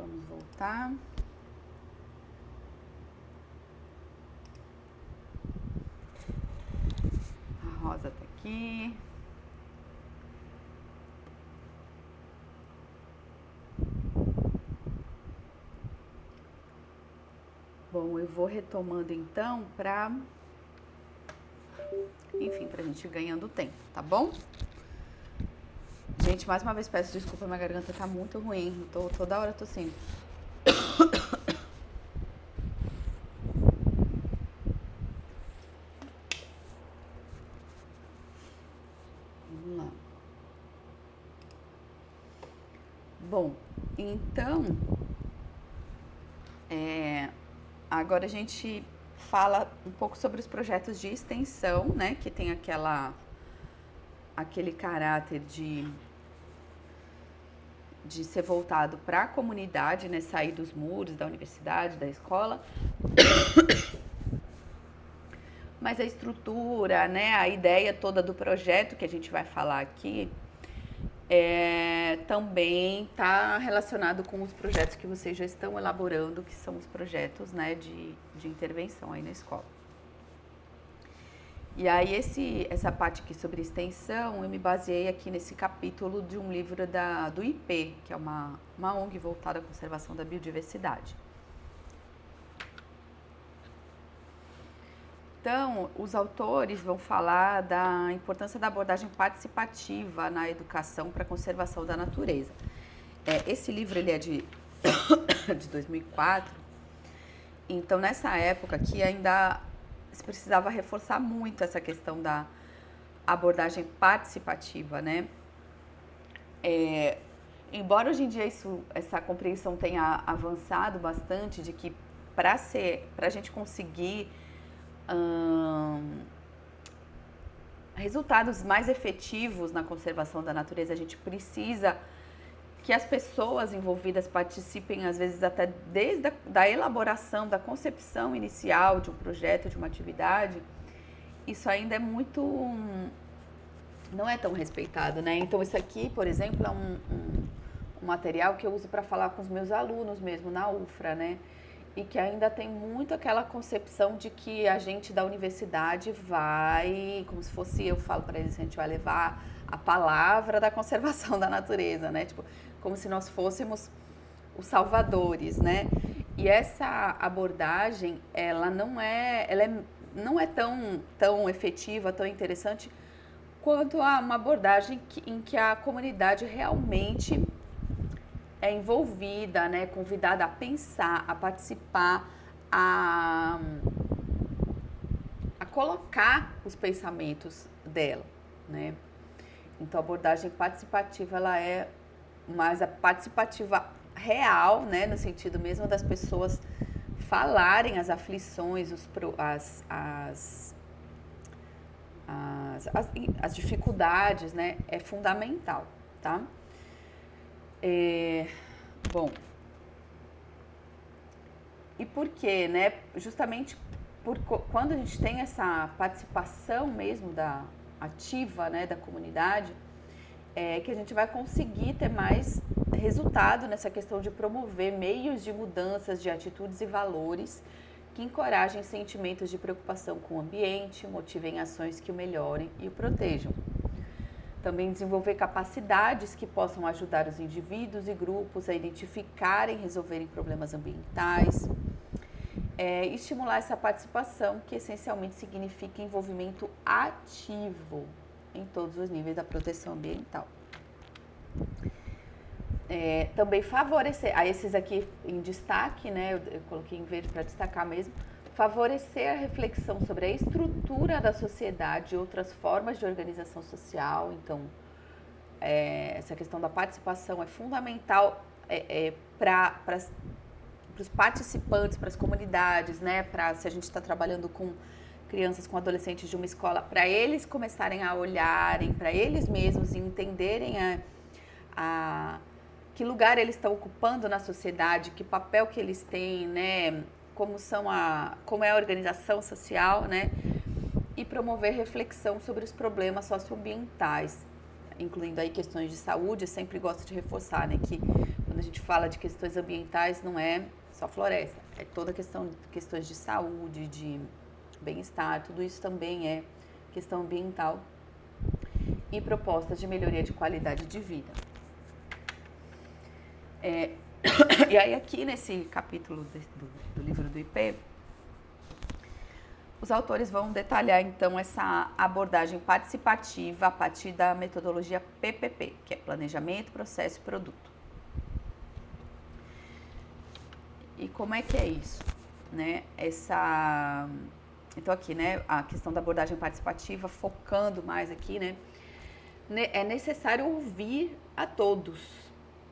Vamos voltar. A Rosa tá aqui. Bom, eu vou retomando então pra gente ir ganhando tempo, tá bom? Gente, mais uma vez peço desculpa, minha garganta tá muito ruim. Toda hora tossindo. Vamos lá. Bom, então, agora a gente fala um pouco sobre os projetos de extensão, né? Que tem aquele caráter de ser voltado para a comunidade, né? Sair dos muros da universidade, da escola. Mas a estrutura, né? A ideia toda do projeto que a gente vai falar aqui também está relacionado com os projetos que vocês já estão elaborando, que são os projetos, né, de intervenção aí na escola. E aí essa parte aqui sobre extensão, eu me baseei aqui nesse capítulo de um livro do IP, que é uma ONG voltada à conservação da biodiversidade. Então, os autores vão falar da importância da abordagem participativa na educação para a conservação da natureza. Esse livro ele é de 2004, então nessa época aqui ainda se precisava reforçar muito essa questão da abordagem participativa, né? Embora hoje em dia essa compreensão tenha avançado bastante, de que para a gente conseguir resultados mais efetivos na conservação da natureza, a gente precisa que as pessoas envolvidas participem, às vezes até desde da elaboração, da concepção inicial de um projeto, de uma atividade. Isso ainda é muito... não é tão respeitado, né? Então, isso aqui, por exemplo, é um material que eu uso para falar com os meus alunos mesmo, na UFRA, né? E que ainda tem muito aquela concepção de que a gente da universidade vai, como se fosse, eu falo para eles, a gente vai levar a palavra da conservação da natureza, né? Tipo, como se nós fôssemos os salvadores, né? E essa abordagem, ela não é tão efetiva, tão interessante quanto a uma abordagem em que a comunidade realmente é envolvida, né, convidada a pensar, a participar, a colocar os pensamentos dela, né? Então, a abordagem participativa, ela é mais a participativa real, né, no sentido mesmo das pessoas falarem as aflições, as dificuldades, né, é fundamental, tá? Bom, e por quê, né? Justamente quando a gente tem essa participação mesmo ativa, né, da comunidade, que a gente vai conseguir ter mais resultado nessa questão de promover meios de mudanças de atitudes e valores que encorajem sentimentos de preocupação com o ambiente, motivem ações que o melhorem e o protejam. Também desenvolver capacidades que possam ajudar os indivíduos e grupos a identificarem e resolverem problemas ambientais. Estimular essa participação, que essencialmente significa envolvimento ativo em todos os níveis da proteção ambiental. Também favorecer, esses aqui em destaque, né, eu coloquei em verde para destacar mesmo, favorecer a reflexão sobre a estrutura da sociedade e outras formas de organização social. Então, essa questão da participação é fundamental para os participantes, para as comunidades, né? Se a gente está trabalhando com crianças, com adolescentes de uma escola, para eles começarem a olharem para eles mesmos e entenderem que lugar eles estão ocupando na sociedade, que papel que eles têm, né? Como é a organização social, né? E promover reflexão sobre os problemas socioambientais, incluindo aí questões de saúde. Eu sempre gosto de reforçar, né, que Quando a gente fala de questões ambientais, não é só floresta, é toda questões de saúde, de bem-estar, tudo isso também é questão ambiental e propostas de melhoria de qualidade de vida. E aí aqui nesse capítulo do livro do IP, os autores vão detalhar então essa abordagem participativa a partir da metodologia PPP, que é Planejamento, Processo e Produto. E como é que é isso? Né? Então aqui, né, a questão da abordagem participativa, focando mais aqui, né, é necessário ouvir a todos,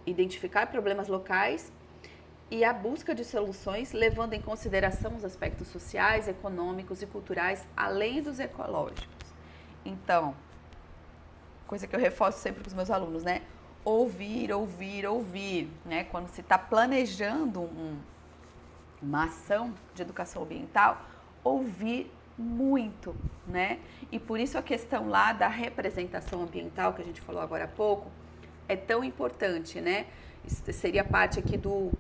identificar problemas locais e a busca de soluções, levando em consideração os aspectos sociais, econômicos e culturais, além dos ecológicos. Então, coisa que eu reforço sempre com os meus alunos, né? Ouvir, né? Quando se está planejando uma ação de educação ambiental, ouvir muito, né? E por isso a questão lá da representação ambiental, que a gente falou agora há pouco, é tão importante, né? Isso seria parte aqui do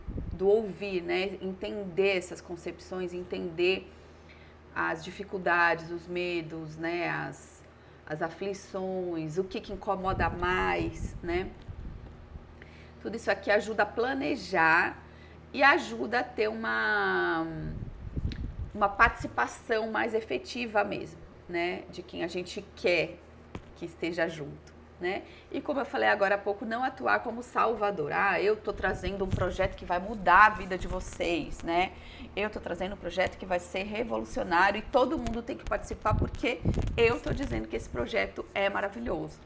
ouvir, né? Entender essas concepções, entender as dificuldades, os medos, né? As aflições, o que incomoda mais, né? Tudo isso aqui ajuda a planejar e ajuda a ter uma participação mais efetiva mesmo, né? De quem a gente quer que esteja junto. Né? E como eu falei agora há pouco, não atuar como salvador. Eu estou trazendo um projeto que vai mudar a vida de vocês, né? Eu estou trazendo um projeto que vai ser revolucionário e todo mundo tem que participar porque eu estou dizendo que esse projeto é maravilhoso.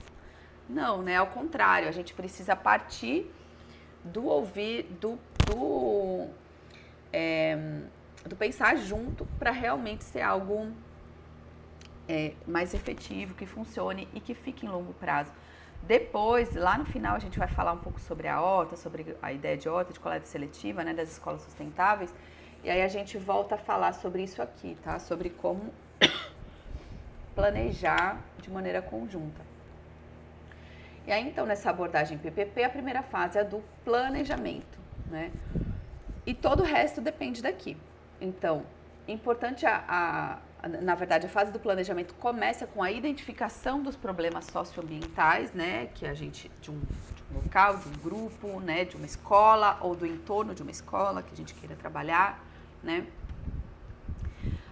Não, né? Ao contrário, a gente precisa partir do ouvir, do pensar junto para realmente ser algo mais efetivo, que funcione e que fique em longo prazo. Depois, lá no final, a gente vai falar um pouco sobre a OTA, sobre a ideia de OTA, de coleta seletiva, né, das escolas sustentáveis. E aí a gente volta a falar sobre isso aqui, tá? Sobre como planejar de maneira conjunta. E aí, então, nessa abordagem PPP, a primeira fase é do planejamento, né? E todo o resto depende daqui. Então, importante na verdade, a fase do planejamento começa com a identificação dos problemas socioambientais, né, que a gente, de um local, de um grupo, né, de uma escola ou do entorno de uma escola que a gente queira trabalhar, né.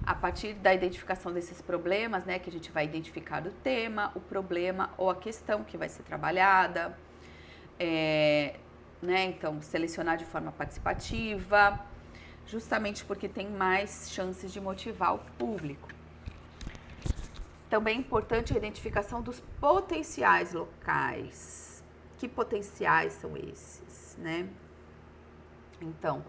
A partir da identificação desses problemas, né, que a gente vai identificar o tema, o problema ou a questão que vai ser trabalhada, né, então selecionar de forma participativa, justamente porque tem mais chances de motivar o público. Também é importante a identificação dos potenciais locais. Que potenciais são esses, né? Então,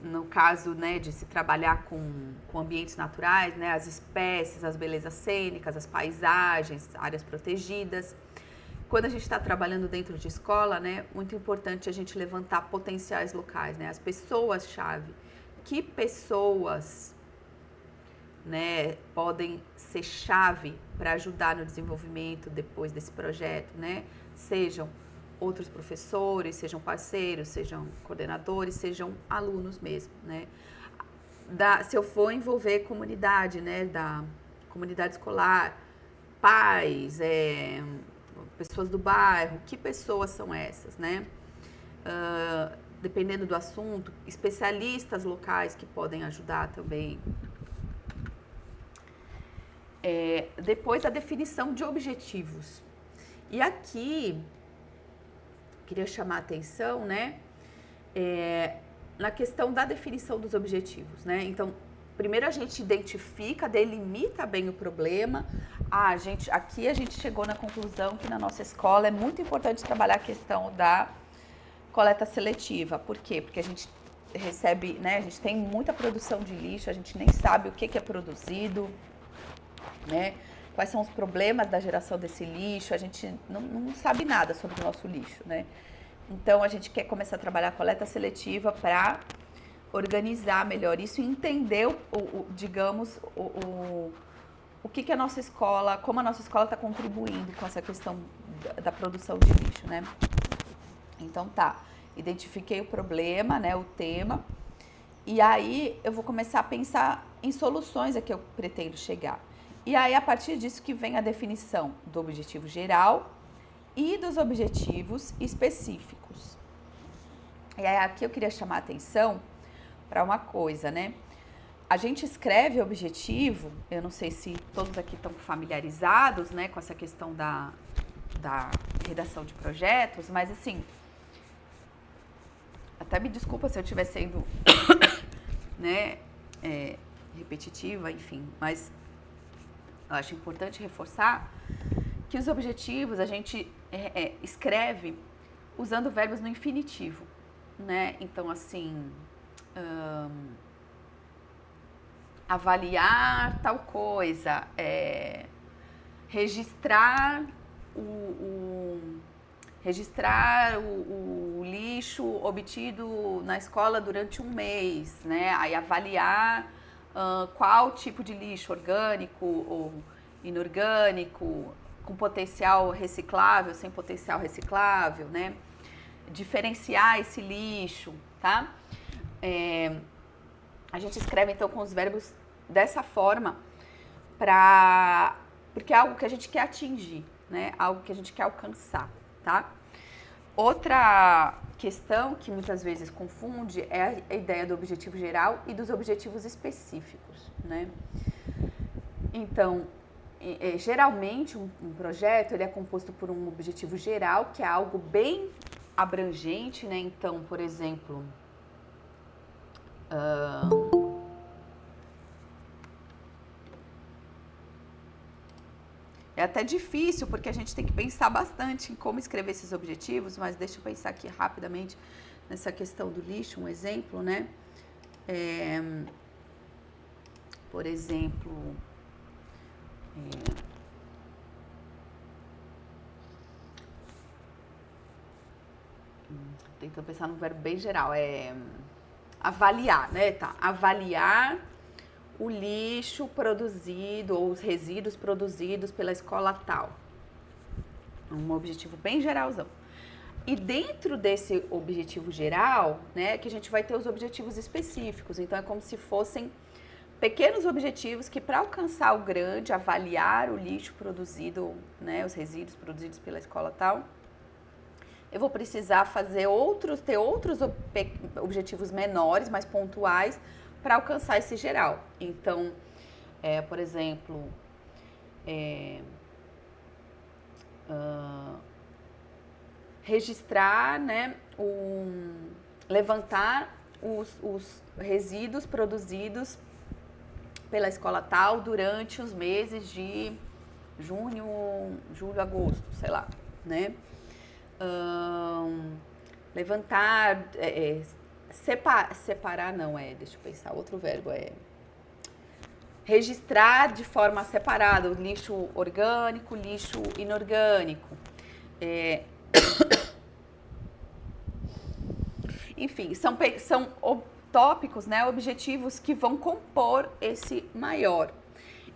no caso, né, de se trabalhar com ambientes naturais, né, as espécies, as belezas cênicas, as paisagens, áreas protegidas. Quando a gente está trabalhando dentro de escola, né, muito importante a gente levantar potenciais locais, né, as pessoas-chave. Que pessoas, né, podem ser chave para ajudar no desenvolvimento depois desse projeto, né? Sejam outros professores, sejam parceiros, sejam coordenadores, sejam alunos mesmo, né? Se eu for envolver comunidade, né, da comunidade escolar, pais, pessoas do bairro, que pessoas são essas, né? Dependendo do assunto, especialistas locais que podem ajudar também. Depois a definição de objetivos. E aqui, queria chamar a atenção, né, na questão da definição dos objetivos, né? Então, primeiro a gente identifica, delimita bem o problema. Aqui a gente chegou na conclusão que na nossa escola é muito importante trabalhar a questão da coleta seletiva. Por quê? Porque a gente recebe, né, a gente tem muita produção de lixo, a gente nem sabe o que é produzido, né? Quais são os problemas da geração desse lixo, a gente não sabe nada sobre o nosso lixo, né? Então, a gente quer começar a trabalhar a coleta seletiva para organizar melhor isso e entender, digamos, o que a nossa escola, como a nossa escola está contribuindo com essa questão da produção de lixo, né? Então tá, identifiquei o problema, né, o tema, e aí eu vou começar a pensar em soluções a que eu pretendo chegar. E aí, a partir disso que vem a definição do objetivo geral e dos objetivos específicos. E aí, aqui eu queria chamar a atenção para uma coisa, né? A gente escreve objetivo, eu não sei se todos aqui estão familiarizados, né, com essa questão da redação de projetos, mas assim, até me desculpa se eu estiver sendo, né, repetitiva, enfim, mas eu acho importante reforçar que os objetivos a gente escreve usando verbos no infinitivo, né? Então, assim, avaliar tal coisa, registrar o lixo obtido na escola durante um mês, né? Aí avaliar qual tipo de lixo, orgânico ou inorgânico, com potencial reciclável, sem potencial reciclável, né? Diferenciar esse lixo, tá? A gente escreve então com os verbos dessa forma porque é algo que a gente quer atingir, né? Algo que a gente quer alcançar, tá? Outra questão que muitas vezes confunde é a ideia do objetivo geral e dos objetivos específicos, né? Então, geralmente um projeto ele é composto por um objetivo geral, que é algo bem abrangente, né? Então, por exemplo, é até difícil, porque a gente tem que pensar bastante em como escrever esses objetivos, mas deixa eu pensar aqui rapidamente nessa questão do lixo, um exemplo, né? Por exemplo, tentando pensar num verbo bem geral, avaliar, né? Tá, avaliar o lixo produzido ou os resíduos produzidos pela escola tal. Um objetivo bem geralzão. E dentro desse objetivo geral, né, que a gente vai ter os objetivos específicos. Então, é como se fossem pequenos objetivos que, para alcançar o grande, avaliar o lixo produzido, né, os resíduos produzidos pela escola tal, eu vou precisar ter outros objetivos menores, mais pontuais, para alcançar esse geral. Então, por exemplo, registrar, né, levantar os resíduos produzidos pela escola tal durante os meses de junho, julho, agosto, sei lá, né? Levantar, separar não deixa eu pensar, outro verbo registrar de forma separada o lixo orgânico, lixo inorgânico. Enfim, são tópicos, né, objetivos que vão compor esse maior.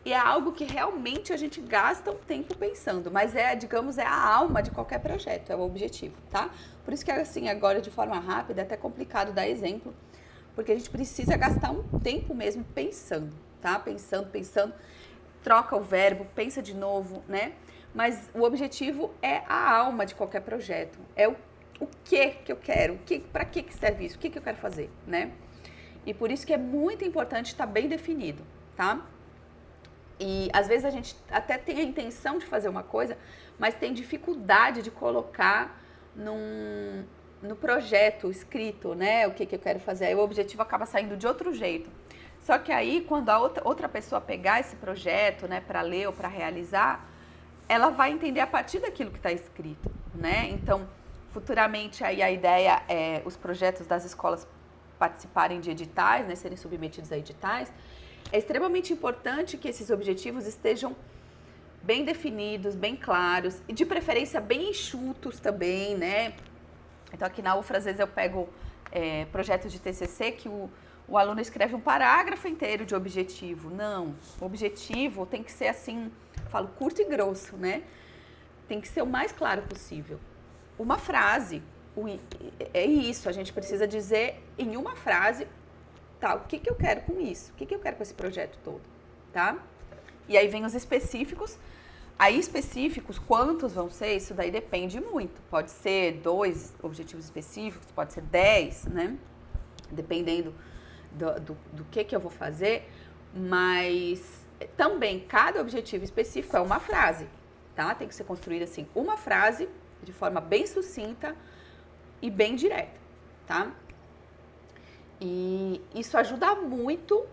E é algo que realmente a gente gasta um tempo pensando, mas digamos, a alma de qualquer projeto, é o objetivo, tá? Por isso que, assim, agora de forma rápida é até complicado dar exemplo, porque a gente precisa gastar um tempo mesmo pensando, tá? Pensando, troca o verbo, pensa de novo, né? Mas o objetivo é a alma de qualquer projeto, é o que eu quero, para que serve isso, o que eu quero fazer, né? E por isso que é muito importante estar bem definido, tá? E às vezes a gente até tem a intenção de fazer uma coisa, mas tem dificuldade de colocar no projeto escrito, né? O que eu quero fazer. Aí o objetivo acaba saindo de outro jeito. Só que aí, quando a outra pessoa pegar esse projeto, né, para ler ou para realizar, ela vai entender a partir daquilo que está escrito, né? Então, futuramente aí a ideia é os projetos das escolas participarem de editais, né, serem submetidos a editais. É extremamente importante que esses objetivos estejam bem definidos, bem claros e de preferência bem enxutos também, né? Então aqui na UFRA às vezes eu pego projetos de TCC que o aluno escreve um parágrafo inteiro de objetivo. Não, o objetivo tem que ser assim, falo curto e grosso, né? Tem que ser o mais claro possível. Uma frase, é isso, a gente precisa dizer em uma frase, tá, o que eu quero com isso? O que eu quero com esse projeto todo, tá? E aí vem os específicos. Aí específicos, quantos vão ser? Isso daí depende muito. Pode ser 2 objetivos específicos, pode ser 10, né? Dependendo do que eu vou fazer. Mas também cada objetivo específico é uma frase, tá? Tem que ser construída assim, uma frase de forma bem sucinta e bem direta, tá? E isso ajuda muito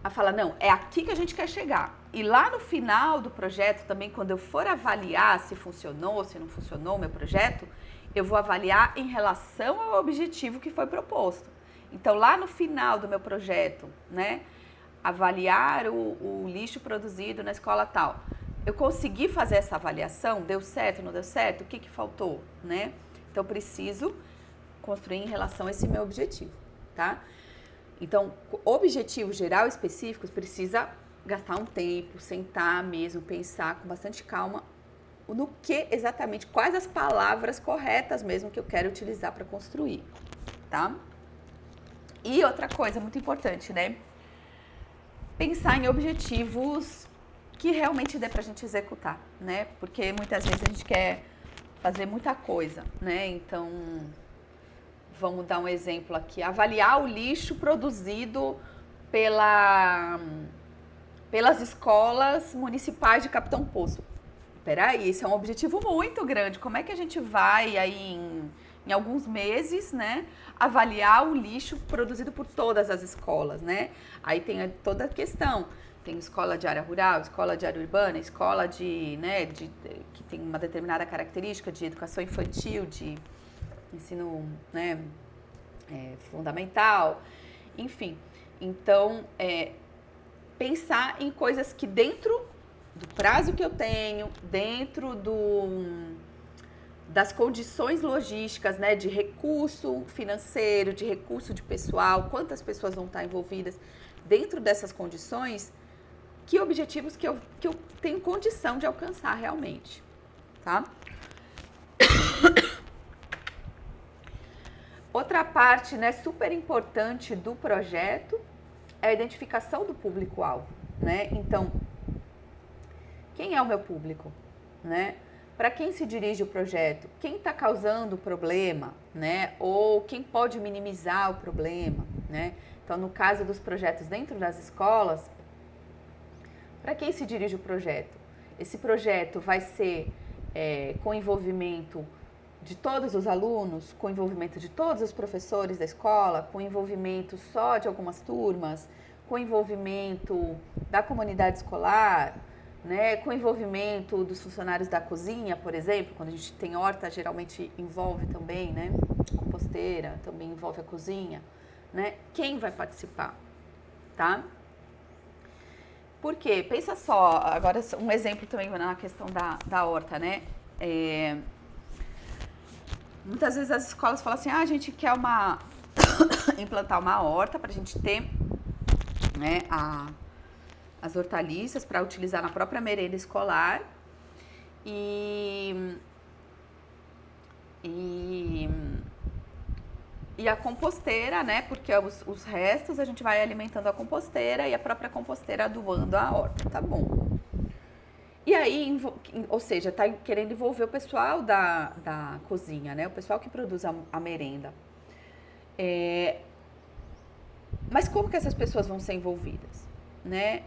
a falar, não, é aqui que a gente quer chegar. E lá no final do projeto também, quando eu for avaliar se funcionou, se não funcionou o meu projeto, eu vou avaliar em relação ao objetivo que foi proposto. Então, lá no final do meu projeto, né, avaliar o lixo produzido na escola tal. Eu consegui fazer essa avaliação? Deu certo, não deu certo? O que faltou, né? Então, eu preciso construir em relação a esse meu objetivo, tá? Então, objetivo geral específicos precisa gastar um tempo, sentar mesmo, pensar com bastante calma no que exatamente, quais as palavras corretas mesmo que eu quero utilizar para construir, tá? E outra coisa muito importante, né? Pensar em objetivos que realmente dê pra gente executar, né? Porque muitas vezes a gente quer fazer muita coisa, né? Então, vamos dar um exemplo aqui. Avaliar o lixo produzido pelas escolas municipais de Capitão Poço. Peraí, isso é um objetivo muito grande. Como é que a gente vai aí em alguns meses, né, avaliar o lixo produzido por todas as escolas, né? Aí tem toda a questão. Tem escola de área rural, escola de área urbana, escola né, que tem uma determinada característica de educação infantil, de ensino, né, fundamental, enfim. Então, pensar em coisas que dentro do prazo que eu tenho, dentro das condições logísticas, né, de recurso financeiro, de recurso de pessoal, quantas pessoas vão estar envolvidas, dentro dessas condições, que objetivos que eu tenho condição de alcançar realmente, tá? Outra parte, né, super importante do projeto é a identificação do público-alvo, né? Então, quem é o meu público, né? Para quem se dirige o projeto? Quem está causando o problema, né? Ou quem pode minimizar o problema, né? Então, no caso dos projetos dentro das escolas, para quem se dirige o projeto? Esse projeto vai ser com envolvimento de todos os alunos, com envolvimento de todos os professores da escola, com envolvimento só de algumas turmas, com envolvimento da comunidade escolar, né, com envolvimento dos funcionários da cozinha, por exemplo, quando a gente tem horta, geralmente envolve também, né, composteira, também envolve a cozinha, né, quem vai participar, tá? Por quê? Pensa só, agora um exemplo também na questão da horta, né, muitas vezes as escolas falam assim, a gente quer implantar uma horta para a gente ter, né, as hortaliças para utilizar na própria merenda escolar e a composteira, né, porque os restos a gente vai alimentando a composteira e a própria composteira adubando a horta, tá bom. E aí, ou seja, tá querendo envolver o pessoal da cozinha, né, o pessoal que produz a merenda. Mas como que essas pessoas vão ser envolvidas? Né?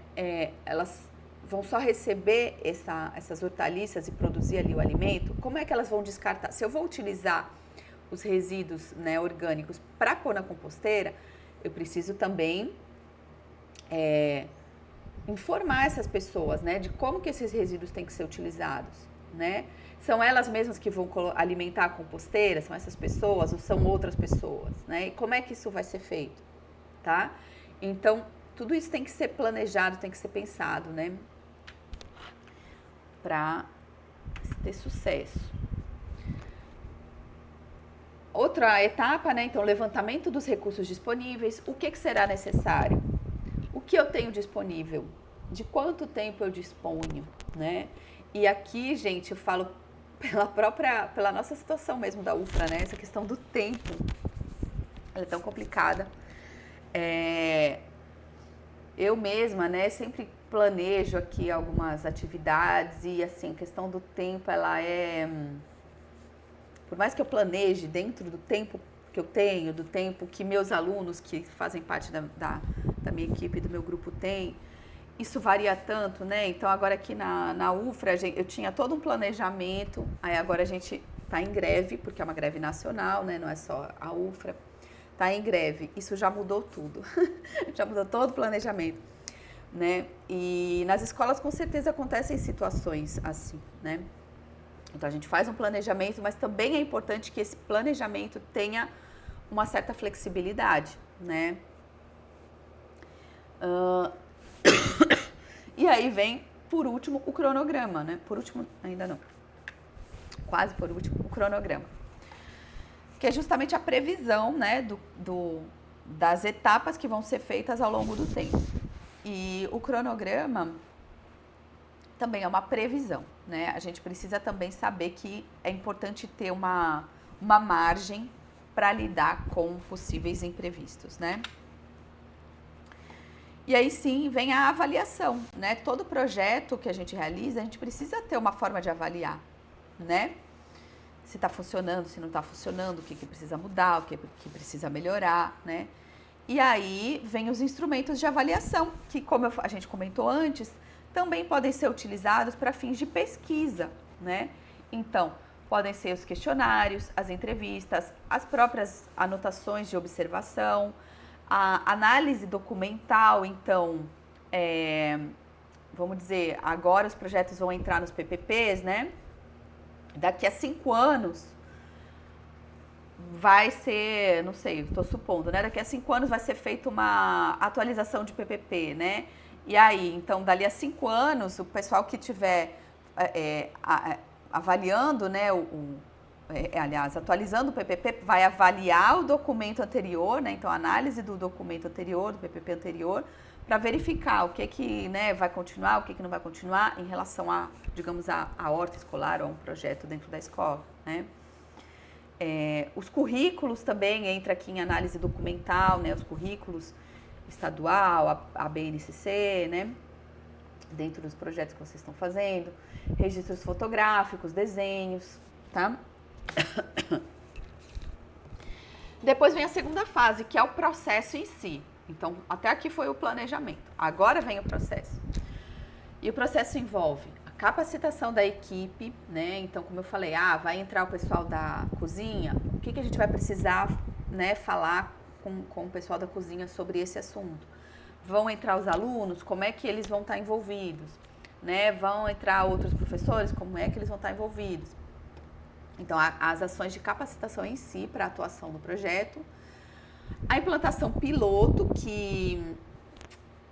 Elas vão só receber essas hortaliças e produzir ali o alimento? Como é que elas vão descartar? Se eu vou utilizar os resíduos, né, orgânicos para pôr na composteira, eu preciso também informar essas pessoas, né, de como que esses resíduos têm que ser utilizados, né? São elas mesmas que vão alimentar a composteira? São essas pessoas ou são outras pessoas, né? E como é que isso vai ser feito, tá? Então, tudo isso tem que ser planejado, tem que ser pensado, né? Para ter sucesso. Outra etapa, né? Então, levantamento dos recursos disponíveis. O que será necessário? O que eu tenho disponível? De quanto tempo eu disponho, né? E aqui, gente, eu falo pela nossa situação mesmo da UFRA, né? Essa questão do tempo, ela é tão complicada. Eu mesma, né, sempre planejo aqui algumas atividades e, assim, a questão do tempo, ela é... Por mais que eu planeje dentro do tempo que eu tenho, do tempo que meus alunos, que fazem parte da minha equipe, do meu grupo, têm, isso varia tanto, né? Então, agora aqui na UFRA, eu tinha todo um planejamento, aí agora a gente está em greve, porque é uma greve nacional, né? Não é só a UFRA. Está em greve. Isso já mudou tudo. Já mudou todo o planejamento, né? E nas escolas, com certeza, acontecem situações assim, né? Então, a gente faz um planejamento, mas também é importante que esse planejamento tenha uma certa flexibilidade, né? E aí vem, por último, o cronograma, né? Por último, ainda não. Quase por último, o cronograma. Que é justamente a previsão, né, das etapas que vão ser feitas ao longo do tempo. E o cronograma também é uma previsão, né? A gente precisa também saber que é importante ter uma margem para lidar com possíveis imprevistos, né? E aí sim vem a avaliação, né? Todo projeto que a gente realiza, a gente precisa ter uma forma de avaliar, né? Se está funcionando, se não está funcionando, o que precisa mudar, o que precisa melhorar, né? E aí vem os instrumentos de avaliação, que como a gente comentou antes, também podem ser utilizados para fins de pesquisa, né? Então, podem ser os questionários, as entrevistas, as próprias anotações de observação, a análise documental. Então, vamos dizer, agora os projetos vão entrar nos PPPs, né? Daqui a 5 anos vai ser, não sei, estou supondo, né? Daqui a 5 anos vai ser feita uma atualização de PPP, né? E aí, então, dali a 5 anos, o pessoal que estiver avaliando, né, aliás, atualizando o PPP, vai avaliar o documento anterior, né? Então, a análise do documento anterior, do PPP anterior, para verificar o que né, vai continuar, o que não vai continuar em relação a, digamos, a horta escolar ou a um projeto dentro da escola, né? Os currículos também entra aqui em análise documental, né? Os currículos estadual, a BNCC, né? Dentro dos projetos que vocês estão fazendo, registros fotográficos, desenhos, tá? Depois vem a segunda fase, que é o processo em si. Então, até aqui foi o planejamento. Agora vem o processo. E o processo envolve a capacitação da equipe, né? Então, como eu falei, vai entrar o pessoal da cozinha, o que a gente vai precisar, né, falar com o pessoal da cozinha sobre esse assunto? Vão entrar os alunos, como é que eles vão estar envolvidos? Né? Vão entrar outros professores, como é que eles vão estar envolvidos? Então, as ações de capacitação em si para a atuação do projeto. A implantação piloto, que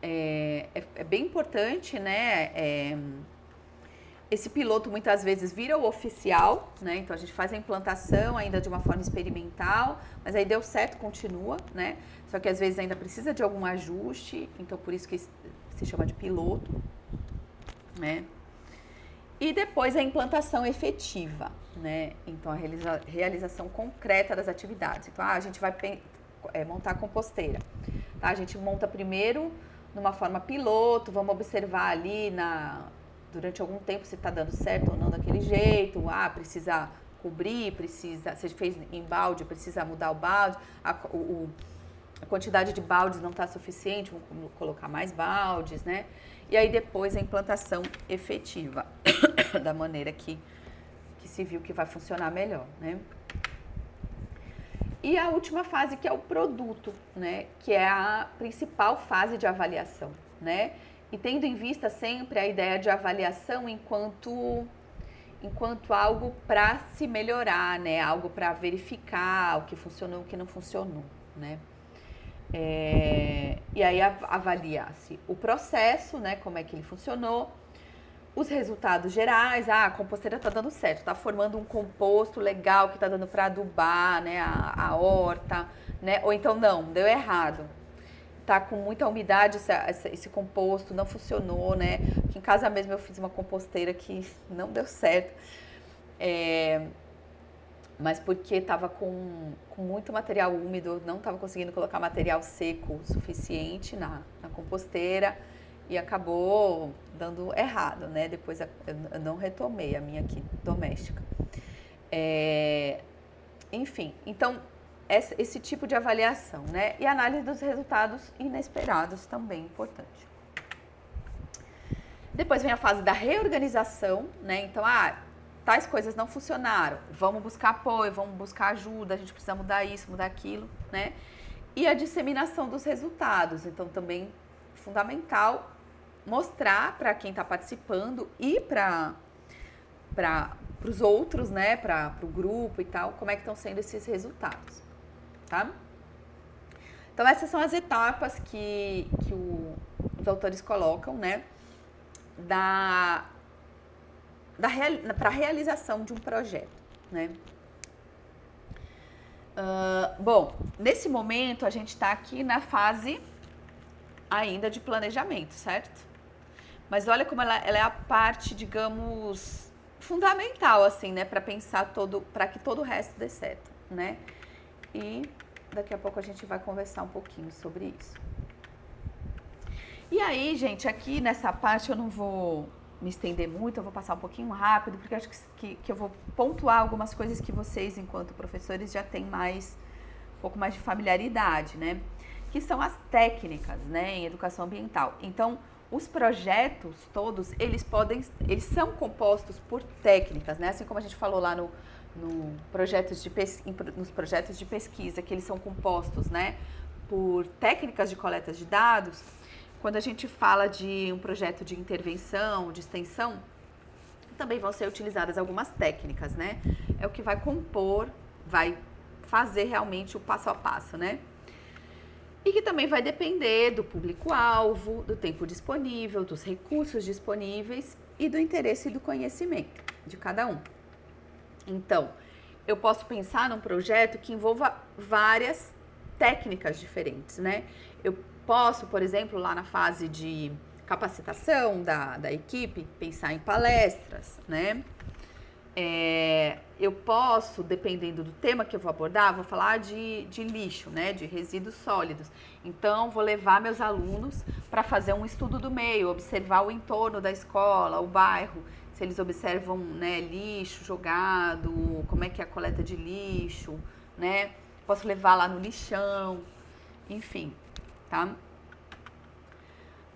é bem importante, né? Esse piloto muitas vezes vira o oficial, né? Então a gente faz a implantação ainda de uma forma experimental, mas aí deu certo, continua, né? Só que às vezes ainda precisa de algum ajuste, então por isso que se chama de piloto, né? E depois a implantação efetiva, né? Então a realização concreta das atividades. Então a gente vai montar a composteira, tá? A gente monta primeiro numa forma piloto, vamos observar ali durante algum tempo se está dando certo ou não daquele jeito, precisa cobrir, você fez em balde, precisa mudar o balde, a quantidade de baldes não está suficiente, vamos colocar mais baldes, né? E aí depois a implantação efetiva, da maneira que se viu que vai funcionar melhor, né? E a última fase, que é o produto, né? Que é a principal fase de avaliação, né? E tendo em vista sempre a ideia de avaliação enquanto algo para se melhorar, né? Algo para verificar o que funcionou, o que não funcionou, né? E aí avalia-se o processo, né? Como é que ele funcionou, os resultados gerais, a composteira está dando certo, está formando um composto legal que está dando para adubar, né? A horta, né? Ou então não, deu errado. Tá com muita umidade esse composto, não funcionou, né? Aqui em casa mesmo eu fiz uma composteira que não deu certo. Mas porque estava com muito material úmido, não estava conseguindo colocar material seco suficiente na composteira e acabou dando errado, né? Depois eu não retomei a minha aqui doméstica. Enfim, então esse tipo de avaliação, né? E análise dos resultados inesperados também importante. Depois vem a fase da reorganização, né? Então, tais coisas não funcionaram, vamos buscar apoio, vamos buscar ajuda, a gente precisa mudar isso, mudar aquilo, né? E a disseminação dos resultados, então também fundamental mostrar para quem está participando e para os outros, né, para o grupo e tal, como é que estão sendo esses resultados, tá? Então essas são as etapas que os autores colocam, né, para a realização de um projeto, né? Bom, nesse momento a gente está aqui na fase ainda de planejamento, certo? Mas olha como ela é a parte, digamos, fundamental, assim, né? Para pensar para que todo o resto dê certo, né? E daqui a pouco a gente vai conversar um pouquinho sobre isso. E aí, gente, aqui nessa parte eu não vou me estender muito, eu vou passar um pouquinho rápido, porque acho que eu vou pontuar algumas coisas que vocês, enquanto professores, já têm um pouco mais de familiaridade, né? Que são as técnicas, né, em educação ambiental. Então, os projetos todos, eles são compostos por técnicas, né? Assim como a gente falou lá nos projetos de pesquisa, que eles são compostos, né, por técnicas de coleta de dados. Quando a gente fala de um projeto de intervenção, de extensão, também vão ser utilizadas algumas técnicas, né? É o que vai fazer realmente o passo a passo, né? E que também vai depender do público-alvo, do tempo disponível, dos recursos disponíveis e do interesse e do conhecimento de cada um. Então, eu posso pensar num projeto que envolva várias técnicas diferentes, né? Eu posso, por exemplo, lá na fase de capacitação da equipe, pensar em palestras, né? Eu posso, dependendo do tema que eu vou abordar, vou falar de lixo, né? De resíduos sólidos. Então, vou levar meus alunos para fazer um estudo do meio, observar o entorno da escola, o bairro, se eles observam, né, lixo jogado, como é que é a coleta de lixo, né? Posso levar lá no lixão, enfim, tá?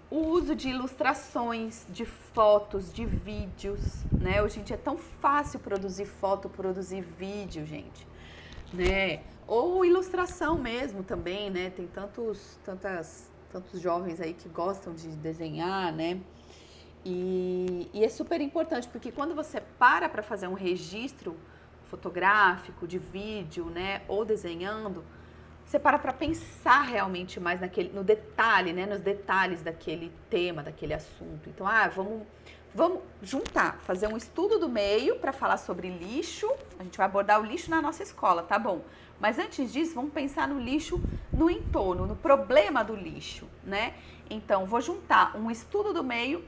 O uso de ilustrações, de fotos, de vídeos, né? Hoje em dia é tão fácil produzir foto, produzir vídeo, gente, né? Ou ilustração mesmo também, né? Tem tantos jovens aí que gostam de desenhar, né? E é super importante, porque quando você para fazer um registro fotográfico, de vídeo, né? Ou desenhando, você para pensar realmente mais no detalhe, né? Nos detalhes daquele tema, daquele assunto. Então, vamos juntar, fazer um estudo do meio para falar sobre lixo. A gente vai abordar o lixo na nossa escola, tá bom? Mas antes disso, vamos pensar no lixo no entorno, no problema do lixo, né? Então, vou juntar um estudo do meio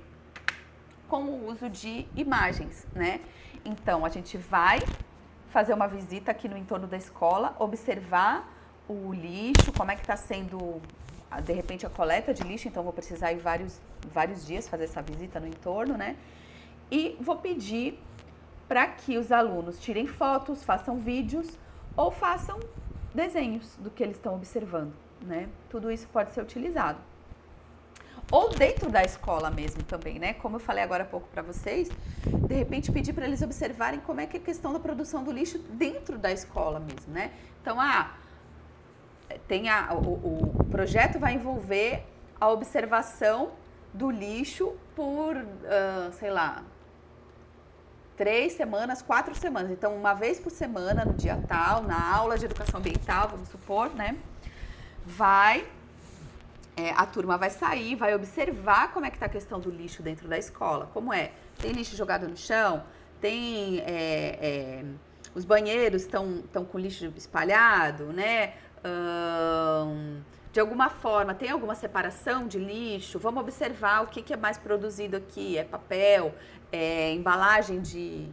com o uso de imagens, né? Então, a gente vai fazer uma visita aqui no entorno da escola, observar o lixo, como é que está sendo, de repente, a coleta de lixo. Então, vou precisar ir vários dias fazer essa visita no entorno, né? E vou pedir para que os alunos tirem fotos, façam vídeos ou façam desenhos do que eles estão observando, né? Tudo isso pode ser utilizado. Ou dentro da escola mesmo também, né? Como eu falei agora há pouco para vocês, de repente pedir para eles observarem como é que é a questão da produção do lixo dentro da escola mesmo, né? Então, o projeto vai envolver a observação do lixo por, 3 semanas, 4 semanas. Então, uma vez por semana, no dia tal, na aula de educação ambiental, vamos supor, né? A turma vai sair, vai observar como é que está a questão do lixo dentro da escola. Como é? Tem lixo jogado no chão? Tem... os banheiros estão com lixo espalhado, né? De alguma forma, tem alguma separação de lixo? Vamos observar o que é mais produzido aqui. É papel, é embalagem de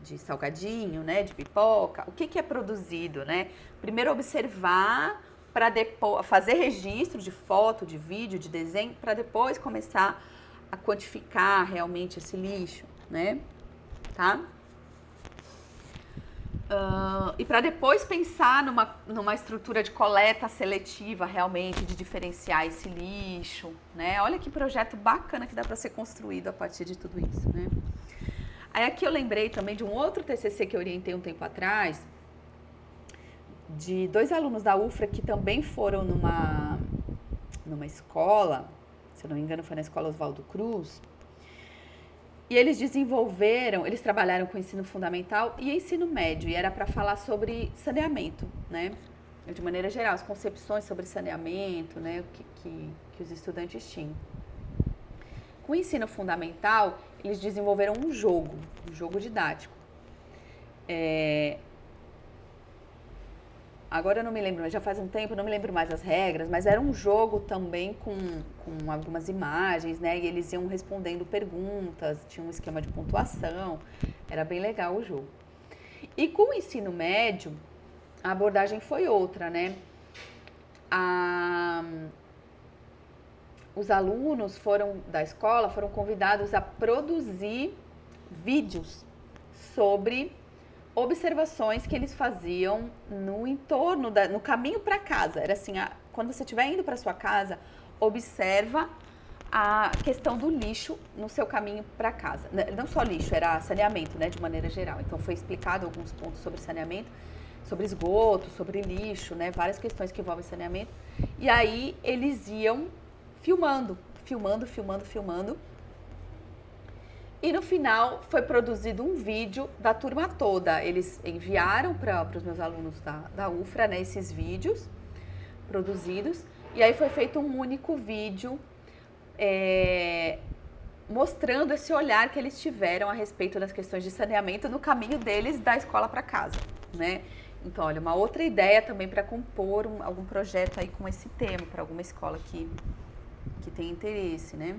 de salgadinho, né, de pipoca, o que é produzido, né? Primeiro observar para depois fazer registro de foto, de vídeo, de desenho, para depois começar a quantificar realmente esse lixo, né? Tá? E para depois pensar numa estrutura de coleta seletiva realmente, de diferenciar esse lixo, né? Olha que projeto bacana que dá para ser construído a partir de tudo isso, né? Aí aqui eu lembrei também de um outro TCC que eu orientei um tempo atrás, de 2 alunos da UFRA que também foram numa escola, se eu não me engano foi na escola Oswaldo Cruz, e eles trabalharam com ensino fundamental e ensino médio, e era para falar sobre saneamento, né? De maneira geral, as concepções sobre saneamento, né? O que os estudantes tinham. Com o ensino fundamental, eles desenvolveram um jogo didático. Agora eu não me lembro, mas já faz um tempo, eu não me lembro mais as regras, mas era um jogo também com algumas imagens, né? E eles iam respondendo perguntas, tinha um esquema de pontuação, era bem legal o jogo. E com o ensino médio, a abordagem foi outra, né? Os alunos da escola foram convidados a produzir vídeos sobre observações que eles faziam no entorno, no caminho para casa. Era assim, quando você estiver indo para sua casa, observa a questão do lixo no seu caminho para casa. Não só lixo, era saneamento, né, de maneira geral. Então foi explicado alguns pontos sobre saneamento, sobre esgoto, sobre lixo, né, várias questões que envolvem saneamento. E aí eles iam filmando. E no final foi produzido um vídeo da turma toda. Eles enviaram para os meus alunos da UFRA, né, esses vídeos produzidos. E aí foi feito um único vídeo mostrando esse olhar que eles tiveram a respeito das questões de saneamento no caminho deles da escola para casa, né? Então, olha, uma outra ideia também para compor algum projeto aí com esse tema, para alguma escola que tem interesse, né?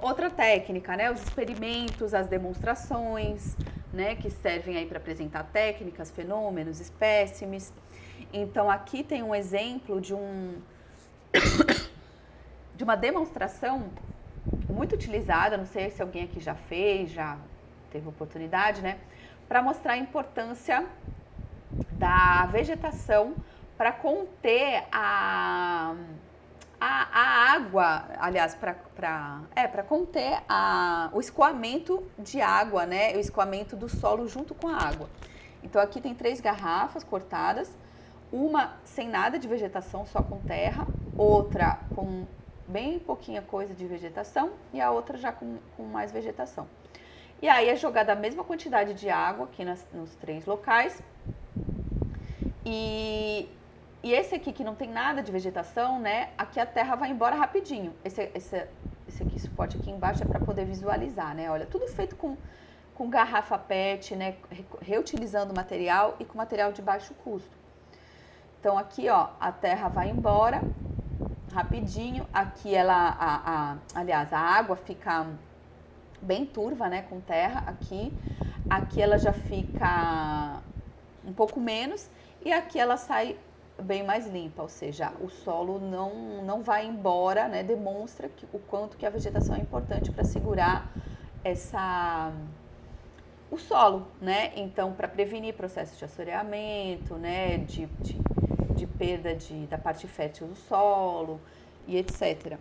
Outra técnica, né? Os experimentos, as demonstrações, né? Que servem aí para apresentar técnicas, fenômenos, espécimes. Então, aqui tem um exemplo de uma demonstração muito utilizada, não sei se alguém aqui já fez, já teve oportunidade, né? Para mostrar a importância da vegetação para conter a água, aliás, para conter o escoamento de água, né? O escoamento do solo junto com a água. Então, aqui tem 3 garrafas cortadas, uma sem nada de vegetação, só com terra, outra com bem pouquinha coisa de vegetação e a outra já com mais vegetação. E aí é jogada a mesma quantidade de água aqui nos 3 locais. E esse aqui que não tem nada de vegetação, né? Aqui a terra vai embora rapidinho. Esse aqui, suporte aqui embaixo é para poder visualizar, né? Olha, tudo feito com garrafa PET, né? Reutilizando material e com material de baixo custo. Então aqui, ó, a terra vai embora rapidinho. Aqui aliás, a água fica bem turva, né? Com terra aqui. Aqui ela já fica um pouco menos e aqui ela sai bem mais limpa, ou seja, o solo não vai embora, né? Demonstra o quanto que a vegetação é importante para segurar o solo, né? Então, para prevenir processos de assoreamento, né? De perda da parte fértil do solo e etc.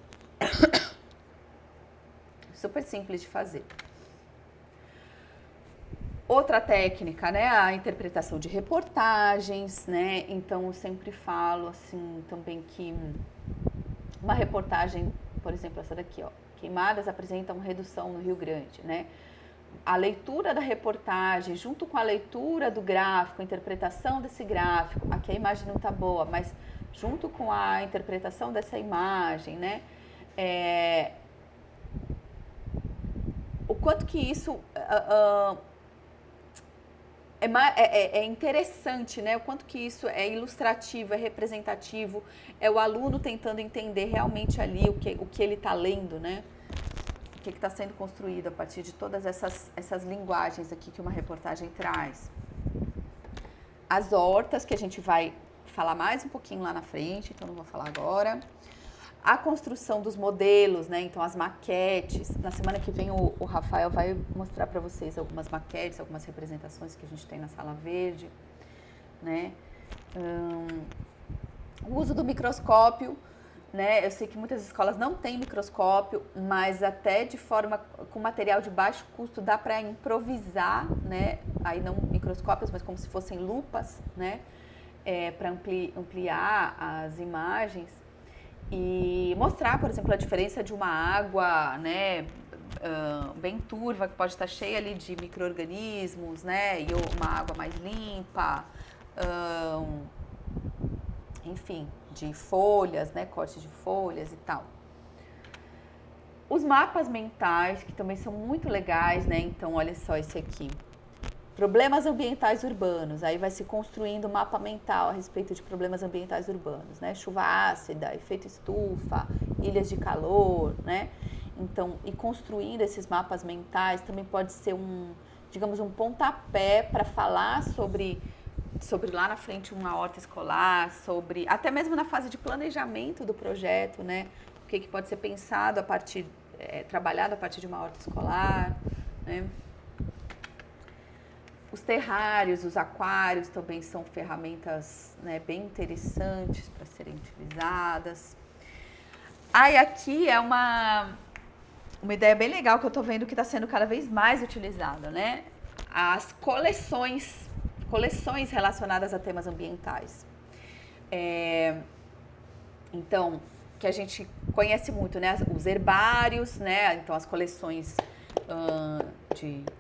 Super simples de fazer. Outra técnica, né, a interpretação de reportagens, né, então eu sempre falo assim também que uma reportagem, por exemplo, essa daqui, ó, queimadas apresentam redução no Rio Grande, né, a leitura da reportagem junto com a leitura do gráfico, a interpretação desse gráfico, aqui a imagem não tá boa, mas junto com a interpretação dessa imagem, né, o quanto que isso é interessante, né? O quanto que isso é ilustrativo, é representativo, é o aluno tentando entender realmente ali o que ele está lendo, né? que está sendo construído a partir de todas essas linguagens aqui que uma reportagem traz. As hortas, que a gente vai falar mais um pouquinho lá na frente, então não vou falar agora. A construção dos modelos, né? Então as maquetes. Na semana que vem o Rafael vai mostrar para vocês algumas maquetes, algumas representações que a gente tem na Sala Verde, né? O uso do microscópio, né? Eu sei que muitas escolas não têm microscópio, mas até de forma com material de baixo custo dá para improvisar, né? Aí não microscópios, mas como se fossem lupas, né? Para ampliar as imagens e mostrar, por exemplo, a diferença de uma água, né? Bem turva, que pode estar cheia ali de micro-organismos, né? E uma água mais limpa, enfim, de folhas, né? Cortes de folhas e tal. Os mapas mentais, que também são muito legais, né? Então, olha só esse aqui. Problemas ambientais urbanos. Aí vai se construindo um mapa mental a respeito de problemas ambientais urbanos, né? Chuva ácida, efeito estufa, ilhas de calor, né? Então, e construindo esses mapas mentais também pode ser digamos, um pontapé para falar sobre lá na frente uma horta escolar, sobre até mesmo na fase de planejamento do projeto, né? O que pode ser pensado trabalhado a partir de uma horta escolar, né? Os terrários, os aquários também são ferramentas, né, bem interessantes para serem utilizadas. Aí aqui é uma ideia bem legal que eu estou vendo que está sendo cada vez mais utilizada, né? As coleções relacionadas a temas ambientais. Então, que a gente conhece muito, né? Os herbários, né? Então, as coleções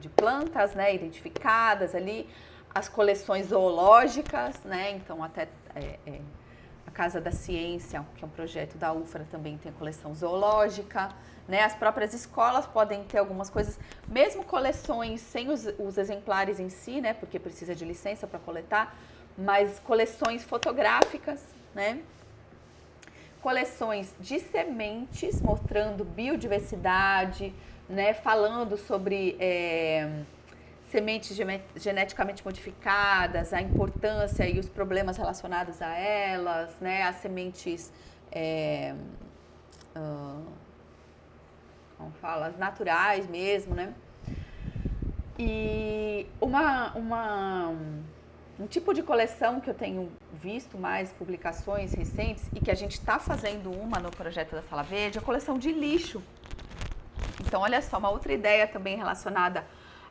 de plantas, né? Identificadas ali. As coleções zoológicas, né? Então, até a Casa da Ciência, que é um projeto da UFRA, também tem a coleção zoológica. Né, as próprias escolas podem ter algumas coisas, mesmo coleções sem os exemplares em si, né, porque precisa de licença para coletar, mas coleções fotográficas, né, coleções de sementes mostrando biodiversidade, né, falando sobre sementes geneticamente modificadas, a importância e os problemas relacionados a elas, né, as sementes como fala, as naturais mesmo, né? E um tipo de coleção que eu tenho visto mais publicações recentes e que a gente está fazendo uma no projeto da Sala Verde, é a coleção de lixo. Então, olha só, uma outra ideia também relacionada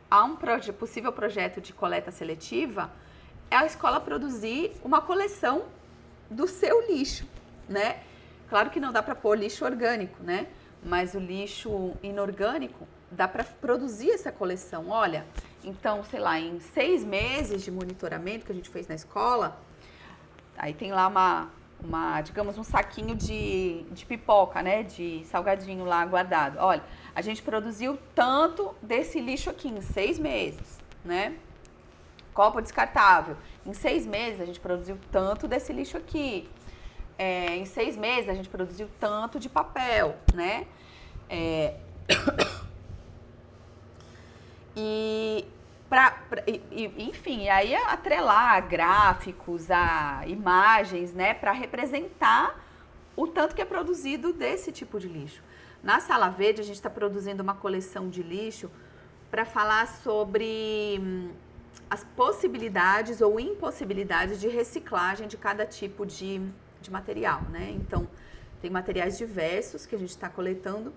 a um possível projeto de coleta seletiva é a escola produzir uma coleção do seu lixo, né? Claro que não dá para pôr lixo orgânico, né? Mas o lixo inorgânico dá para produzir essa coleção. Olha, então, sei lá, em 6 meses de monitoramento que a gente fez na escola, aí tem lá digamos, um saquinho de pipoca, né, de salgadinho lá guardado. Olha, a gente produziu tanto desse lixo aqui em 6 meses, né? Copo descartável. Em 6 meses a gente produziu tanto desse lixo aqui. Em 6 meses a gente produziu tanto de papel, né? Enfim, aí atrelar gráficos, a imagens, né? Para representar o tanto que é produzido desse tipo de lixo. Na Sala Verde a gente está produzindo uma coleção de lixo para falar sobre as possibilidades ou impossibilidades de reciclagem de cada tipo de material, né? Então, tem materiais diversos que a gente está coletando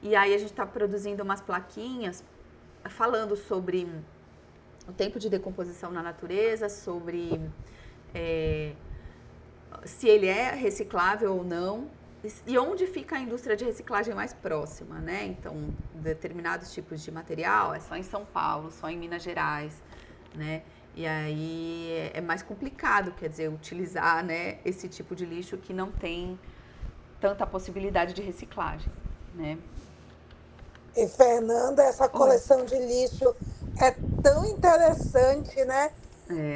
e aí a gente está produzindo umas plaquinhas falando sobre o tempo de decomposição na natureza, sobre se ele é reciclável ou não e onde fica a indústria de reciclagem mais próxima, né? Então, determinados tipos de material é só em São Paulo, só em Minas Gerais, né? E aí é mais complicado, quer dizer, utilizar, né, esse tipo de lixo que não tem tanta possibilidade de reciclagem, né? E, Fernanda, essa coleção de lixo é tão interessante, né?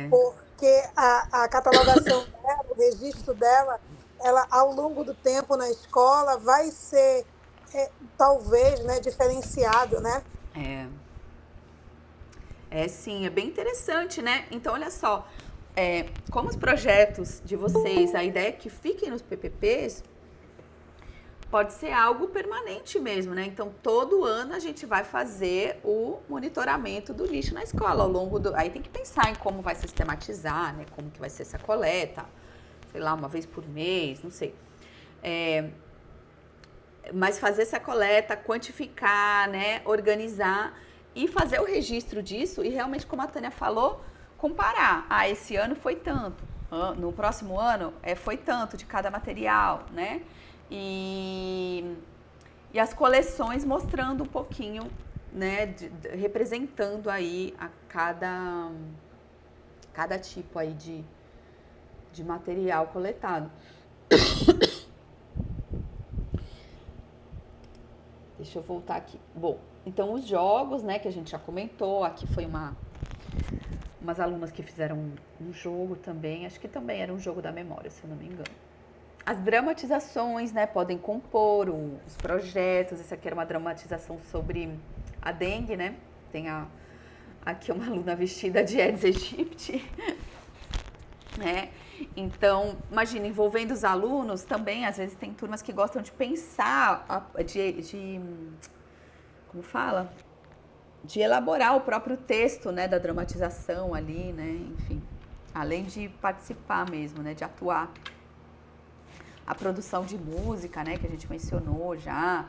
Porque a catalogação dela, o registro dela, ela, ao longo do tempo na escola, vai ser talvez, né, diferenciado, né? Sim, é bem interessante, né? Então, olha só, como os projetos de vocês, a ideia é que fiquem nos PPPs, pode ser algo permanente mesmo, né? Então, todo ano a gente vai fazer o monitoramento do lixo na escola, ao longo do... Aí tem que pensar em como vai sistematizar, né? Como que vai ser essa coleta, sei lá, uma vez por mês, não sei. Mas fazer essa coleta, quantificar, né? Organizar e fazer o registro disso e realmente, como a Tânia falou, comparar. Ah, esse ano foi tanto, no próximo ano foi tanto de cada material, né? E as coleções mostrando um pouquinho, né, representando aí a cada tipo aí de material coletado. Deixa eu voltar aqui. Bom, então os jogos, né, que a gente já comentou, aqui foi umas alunas que fizeram um jogo também, acho que também era um jogo da memória, se eu não me engano. As dramatizações, né, podem compor os projetos. Essa aqui era uma dramatização sobre a dengue, né? Tem aqui uma aluna vestida de Aedes aegypti, né? Então, imagina, envolvendo os alunos também, às vezes tem turmas que gostam de pensar, como fala? De elaborar o próprio texto, né, da dramatização ali, né? Enfim, além de participar mesmo, né, de atuar. A produção de música, né, que a gente mencionou já,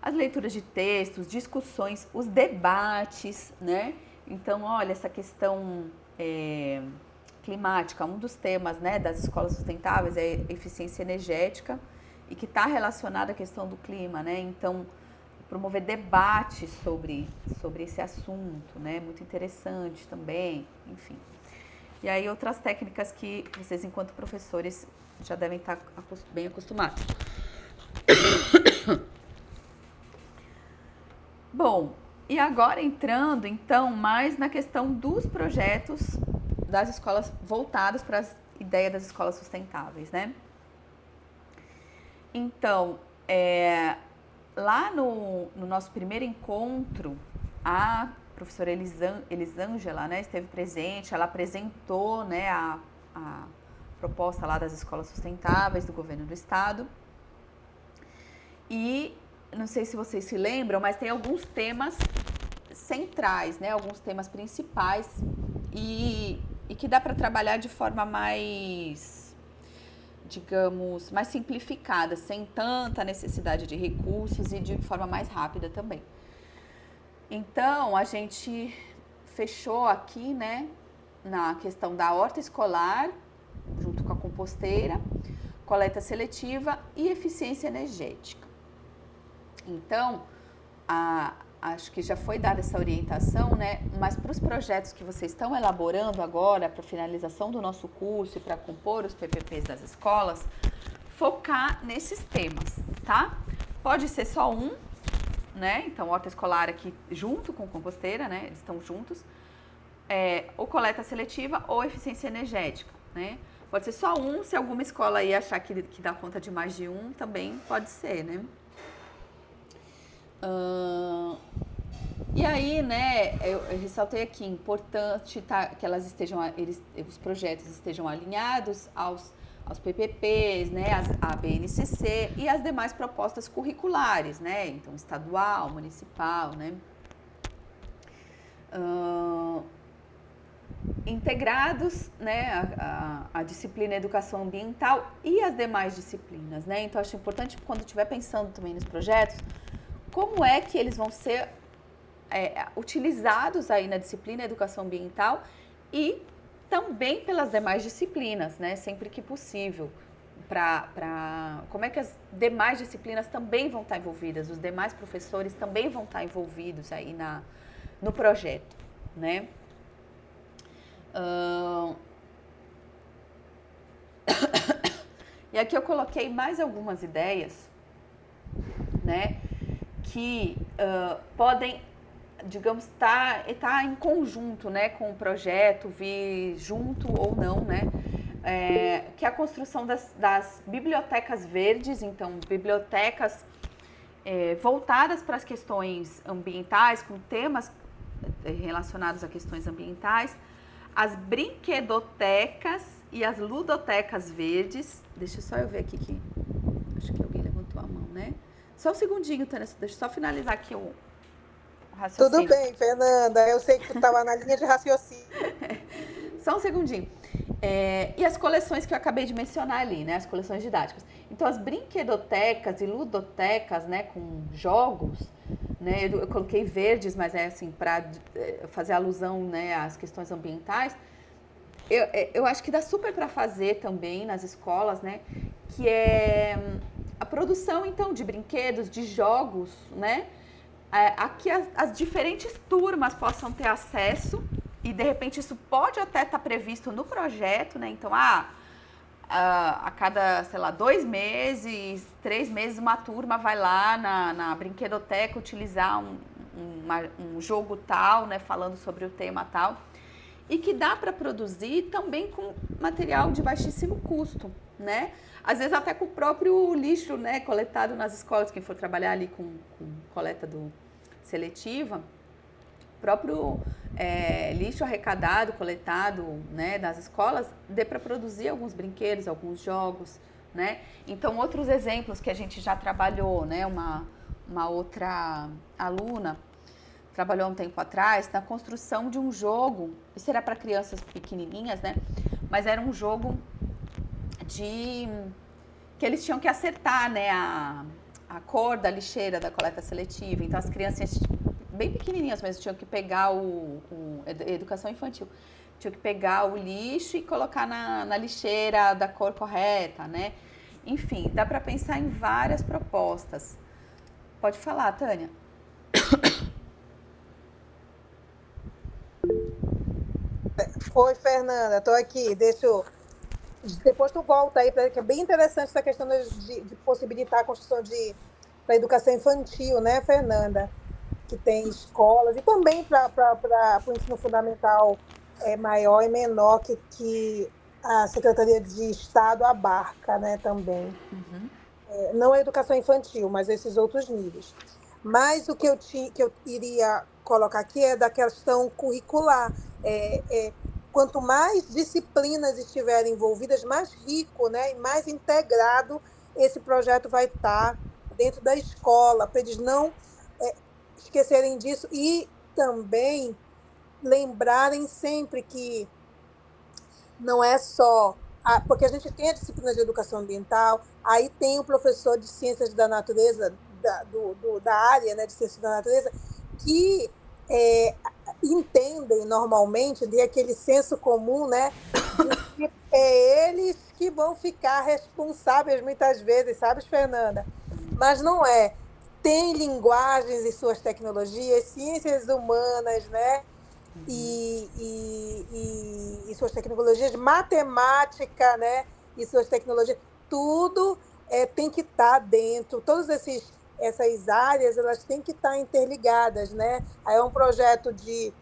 as leituras de textos, discussões, os debates, né? Então, olha, essa questão climática, um dos temas, né, das escolas sustentáveis é eficiência energética e que está relacionada à questão do clima, né? Então, promover debates sobre esse assunto, né? Muito interessante também, enfim. E aí outras técnicas que vocês, enquanto professores, já devem estar bem acostumados. Bom, e agora entrando, então, mais na questão dos projetos das escolas voltados para a ideia das escolas sustentáveis, né? Então, lá no nosso primeiro encontro, a professora Elisângela, né, esteve presente, ela apresentou, né, a proposta lá das escolas sustentáveis do governo do estado. E não sei se vocês se lembram, mas tem alguns temas centrais, né, alguns temas principais e que dá para trabalhar de forma mais, digamos, mais simplificada, sem tanta necessidade de recursos e de forma mais rápida também. Então, a gente fechou aqui, né, na questão da horta escolar, junto com a composteira, coleta seletiva e eficiência energética. Então, acho que já foi dada essa orientação, né? Mas para os projetos que vocês estão elaborando agora, para a finalização do nosso curso e para compor os PPPs das escolas, focar nesses temas, tá? Pode ser só um, né? Então, horta escolar aqui junto com composteira, né? Eles estão juntos. Ou coleta seletiva ou eficiência energética, né? Pode ser só um, se alguma escola aí achar que dá conta de mais de um, também pode ser, né? E aí, né, eu ressaltei aqui, importante que elas estejam, os projetos estejam alinhados aos PPPs, né, a BNCC e as demais propostas curriculares, né, então estadual, municipal, né. Integrados, né, a disciplina Educação Ambiental e as demais disciplinas, né, então acho importante quando estiver pensando também nos projetos, como é que eles vão ser utilizados aí na disciplina Educação Ambiental e também pelas demais disciplinas, né, sempre que possível, como é que as demais disciplinas também vão estar envolvidas, os demais professores também vão estar envolvidos aí no projeto, né. E aqui eu coloquei mais algumas ideias, né, que podem, digamos, tá em conjunto, né, com o projeto, vir junto ou não, né, que é a construção das bibliotecas verdes. Então, bibliotecas voltadas para as questões ambientais, com temas relacionados a questões ambientais, as brinquedotecas e as ludotecas verdes. Deixa só eu ver aqui que acho que alguém levantou a mão, né? Só um segundinho, Tânia, deixa eu só finalizar aqui o raciocínio. Tudo bem, Fernanda, eu sei que tu estava na linha de raciocínio. Só um segundinho. E as coleções que eu acabei de mencionar ali, né? As coleções didáticas. Então, as brinquedotecas e ludotecas, né? Com jogos, né? Eu coloquei verdes, mas é assim, para fazer alusão, né? Às questões ambientais. Eu acho que dá super para fazer também nas escolas, né? Que é a produção, então, de brinquedos, de jogos, né? A que as diferentes turmas possam ter acesso. E, de repente, isso pode até estar previsto no projeto, né? Então, a cada, sei lá, 2 meses, 3 meses, uma turma vai lá na brinquedoteca utilizar um jogo tal, né? Falando sobre o tema tal. E que dá para produzir também com material de baixíssimo custo, né? Às vezes até com o próprio lixo, né? Coletado nas escolas, quem for trabalhar ali com coleta seletiva, próprio lixo arrecadado, coletado, né, das escolas, dê para produzir alguns brinquedos, alguns jogos, né? Então, outros exemplos que a gente já trabalhou, né, uma outra aluna trabalhou há um tempo atrás na construção de um jogo, isso era para crianças pequenininhas, né? Mas era um jogo que eles tinham que acertar, né, a cor da lixeira da coleta seletiva. Então, as crianças bem pequenininhas, mas tinham que pegar educação infantil, tinham que pegar o lixo e colocar na lixeira da cor correta, né? Enfim, dá para pensar em várias propostas. Pode falar, Tânia. Oi, Fernanda, tô aqui, depois tu volta aí, que é bem interessante essa questão de possibilitar a construção para educação infantil, né, Fernanda? Que tem escolas, e também para o ensino fundamental maior e menor que a Secretaria de Estado abarca, né, também. Não a educação infantil, mas esses outros níveis. Mas o que eu iria colocar aqui é da questão curricular. Quanto mais disciplinas estiverem envolvidas, mais rico, né, e mais integrado esse projeto vai estar dentro da escola, para eles não esquecerem disso e também lembrarem sempre que não é só... porque a gente tem a disciplina de educação ambiental, aí tem o professor de ciências da natureza, da área, né, de ciências da natureza, que entendem normalmente de aquele senso comum, né, de que é eles que vão ficar responsáveis muitas vezes, sabe, Fernanda? Mas não é. Tem linguagens e suas tecnologias, ciências humanas, né? E suas tecnologias, matemática, né? E suas tecnologias, tudo tem que estar dentro, essas áreas, elas têm que estar interligadas, né? Aí é um projeto de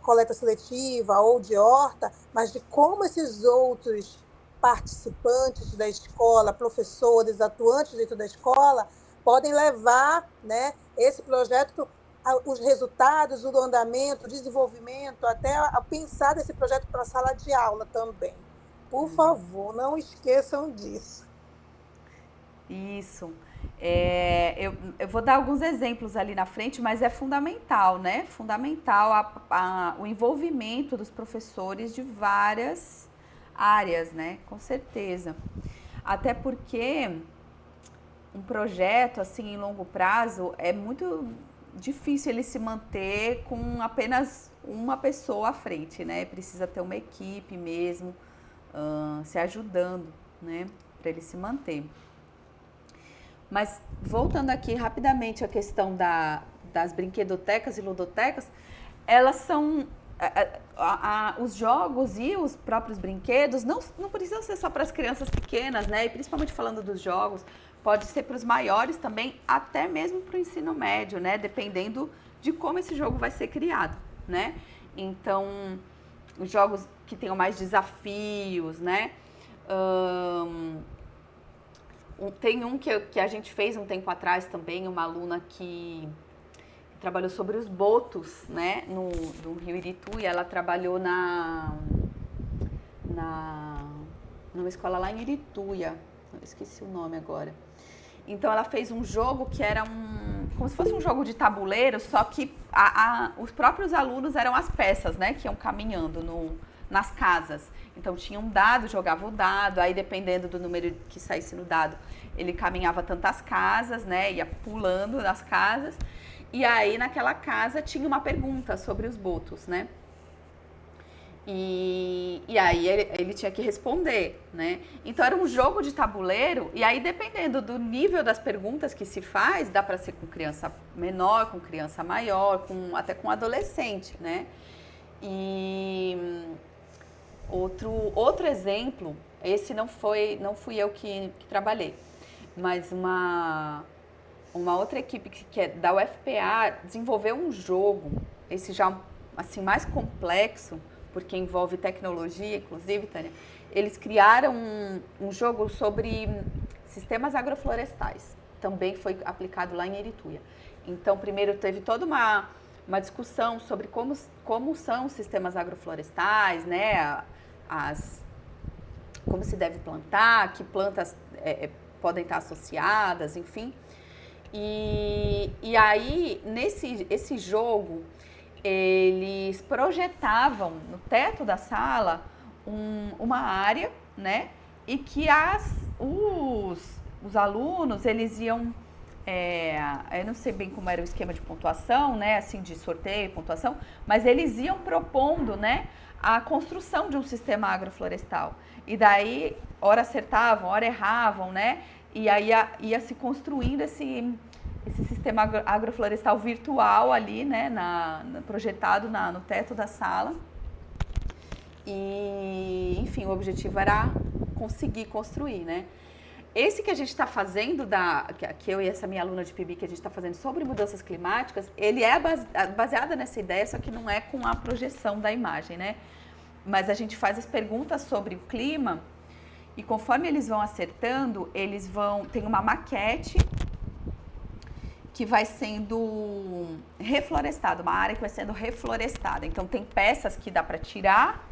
coleta seletiva ou de horta, mas de como esses outros participantes da escola, professores, atuantes dentro da escola, podem levar, né, esse projeto, os resultados, o andamento, o desenvolvimento, até a pensar desse projeto para a sala de aula também. Por favor, não esqueçam disso. Isso. Eu vou dar alguns exemplos ali na frente, mas é fundamental, né? Fundamental o envolvimento dos professores de várias áreas, né? Com certeza. Até porque um projeto assim em longo prazo é muito difícil ele se manter com apenas uma pessoa à frente, né? Precisa ter uma equipe mesmo se ajudando, né? Para ele se manter. Mas voltando aqui rapidamente à questão das brinquedotecas e ludotecas, elas são... os jogos e os próprios brinquedos não precisam ser só para as crianças pequenas, né? E principalmente falando dos jogos, pode ser para os maiores também, até mesmo para o ensino médio, né? Dependendo de como esse jogo vai ser criado, né? Então, os jogos que tenham mais desafios, né? Tem um que a gente fez um tempo atrás também, uma aluna que trabalhou sobre os botos, né, no Rio Irituí. Ela trabalhou numa escola lá em Irituia, eu esqueci o nome agora. Então ela fez um jogo que era como se fosse um jogo de tabuleiro, só que os próprios alunos eram as peças, né, que iam caminhando nas casas. Então tinha um dado, jogava o dado, aí dependendo do número que saísse no dado, ele caminhava tantas casas, né, ia pulando nas casas. E aí naquela casa tinha uma pergunta sobre os botos, né? E aí ele tinha que responder, né? Então era um jogo de tabuleiro, e aí dependendo do nível das perguntas que se faz, dá para ser com criança menor, com criança maior, até com adolescente, né? E outro exemplo, esse não fui eu que trabalhei, mas uma outra equipe que é da UFPA desenvolveu um jogo, esse já assim mais complexo, porque envolve tecnologia, inclusive, Tânia. Eles criaram um jogo sobre sistemas agroflorestais. Também foi aplicado lá em Irituia. Então, primeiro teve toda uma discussão sobre como são os sistemas agroflorestais, né? Como se deve plantar, que plantas podem estar associadas, enfim. E aí, esse jogo, eles projetavam no teto da sala uma área, né? E que os alunos, eles iam, eu não sei bem como era o esquema de pontuação, né? Assim, de sorteio, pontuação, mas eles iam propondo, né? A construção de um sistema agroflorestal. E daí, ora acertavam, ora erravam, né? E aí ia se construindo esse sistema agroflorestal virtual ali, né, projetado no teto da sala. E, enfim, o objetivo era conseguir construir, né. Esse que a gente está fazendo, que eu e essa minha aluna de PIB, que a gente está fazendo sobre mudanças climáticas, ele é baseado nessa ideia, só que não é com a projeção da imagem, né. Mas a gente faz as perguntas sobre o clima e conforme eles vão acertando, tem uma maquete que vai sendo reflorestada, uma área que vai sendo reflorestada. Então, tem peças que dá para tirar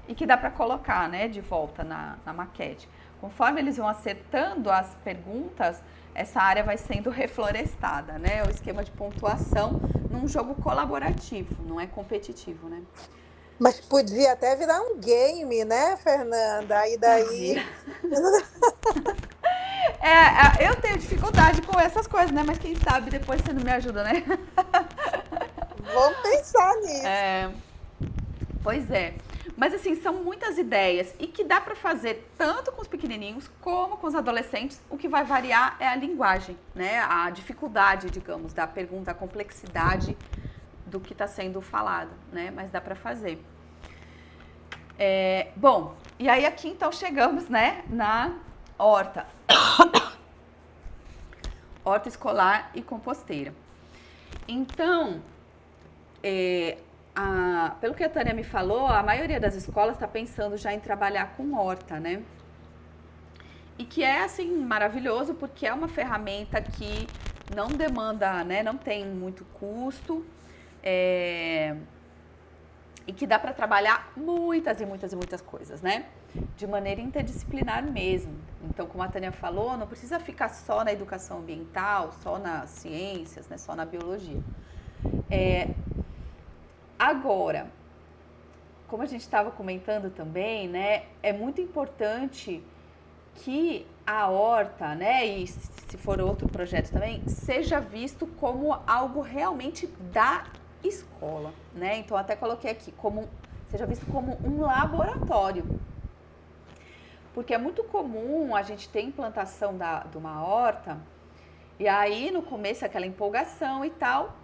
e que dá para colocar, né, de volta na maquete. Conforme eles vão acertando as perguntas, essa área vai sendo reflorestada, né? O esquema de pontuação num jogo colaborativo, não é competitivo, né? Mas podia até virar um game, né, Fernanda? E daí... eu tenho dificuldade com essas coisas, né? Mas quem sabe depois você não me ajuda, né? Vamos pensar nisso. Pois é. Mas assim, são muitas ideias e que dá para fazer tanto com os pequenininhos como com os adolescentes. O que vai variar é a linguagem, né? A dificuldade, digamos, da pergunta, a complexidade do que está sendo falado, né? Mas dá para fazer. Bom, e aí aqui então chegamos, né, na horta. Horta escolar e composteira. Então, pelo que a Tânia me falou, a maioria das escolas está pensando já em trabalhar com horta, né? E que é, assim, maravilhoso, porque é uma ferramenta que não demanda, né? Não tem muito custo. E que dá para trabalhar muitas e muitas e muitas coisas, né? De maneira interdisciplinar mesmo. Então, como a Tânia falou, não precisa ficar só na educação ambiental, só nas ciências, né? Só na biologia. Agora, como a gente estava comentando também, né? É muito importante que a horta, né? E se for outro projeto também, seja visto como algo realmente da escola, né? Então, até coloquei aqui, seja visto como um laboratório. Porque é muito comum a gente ter implantação de uma horta, e aí no começo aquela empolgação e tal,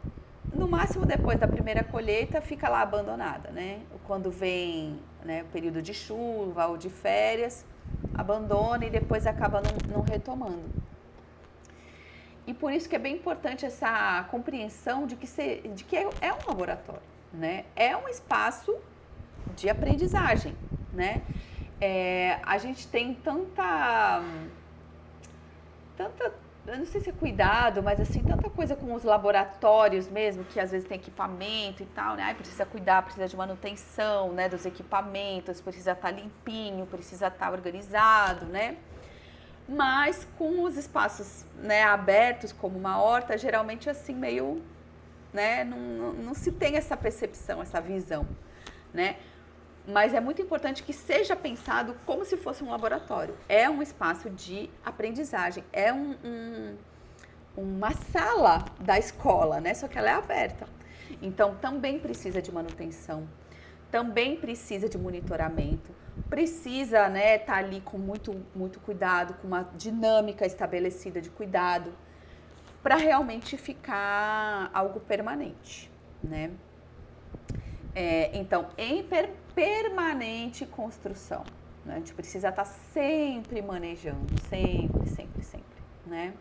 no máximo depois da primeira colheita fica lá abandonada, né? Quando vem, né, o período de chuva ou de férias, abandona e depois acaba não retomando. E por isso que é bem importante essa compreensão de que é um laboratório, né? É um espaço de aprendizagem, né? A gente tem tanta, eu não sei se é cuidado, mas assim, tanta coisa com os laboratórios mesmo, que às vezes tem equipamento e tal, né? Ai, precisa cuidar, precisa de manutenção, né, dos equipamentos, precisa estar limpinho, precisa estar organizado, né? Mas com os espaços, né, abertos, como uma horta, geralmente assim, meio, né, não se tem essa percepção, essa visão, né? Mas é muito importante que seja pensado como se fosse um laboratório. É um espaço de aprendizagem, é uma sala da escola, né? Só que ela é aberta. Então, também precisa de manutenção, também precisa de monitoramento, precisa, né, estar ali com muito cuidado, com uma dinâmica estabelecida de cuidado, para realmente ficar algo permanente, né? Então, em permanente construção, né? A gente precisa estar sempre manejando, sempre, né?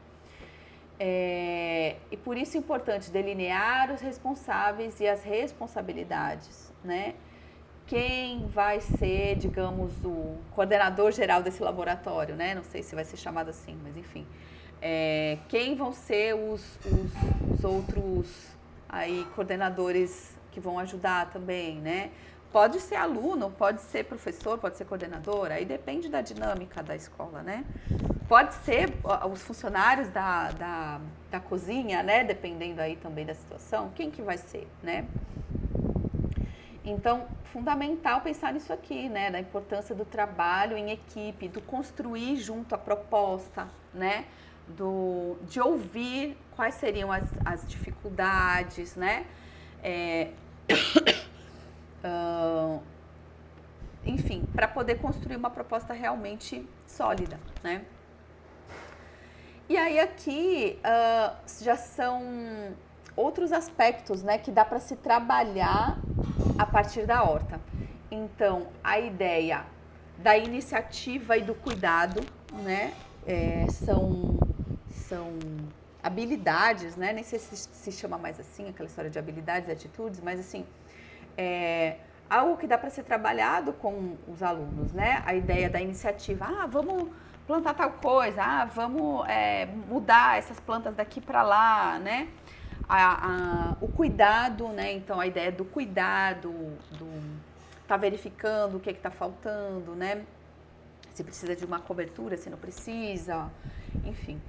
E por isso é importante delinear os responsáveis e as responsabilidades, né? Quem vai ser, digamos, o coordenador geral desse laboratório, né? Não sei se vai ser chamado assim, mas enfim. Quem vão ser os outros aí coordenadores que vão ajudar também, né? Pode ser aluno, pode ser professor, pode ser coordenador, aí depende da dinâmica da escola, né? Pode ser os funcionários da cozinha, né? Dependendo aí também da situação, quem que vai ser, né? Então, fundamental pensar nisso aqui, né? Da importância do trabalho em equipe, do construir junto a proposta, né? De ouvir quais seriam as dificuldades, né? Enfim, para poder construir uma proposta realmente sólida, né? E aí aqui já são outros aspectos, né, que dá para se trabalhar a partir da horta. Então, a ideia da iniciativa e do cuidado, né, são habilidades, né, nem sei se chama mais assim, aquela história de habilidades e atitudes, mas assim, algo que dá para ser trabalhado com os alunos, né, a ideia da iniciativa, vamos plantar tal coisa, vamos mudar essas plantas daqui para lá, né, o cuidado, né? Então a ideia do cuidado, tá verificando o que está faltando, né? Se precisa de uma cobertura, se não precisa, enfim.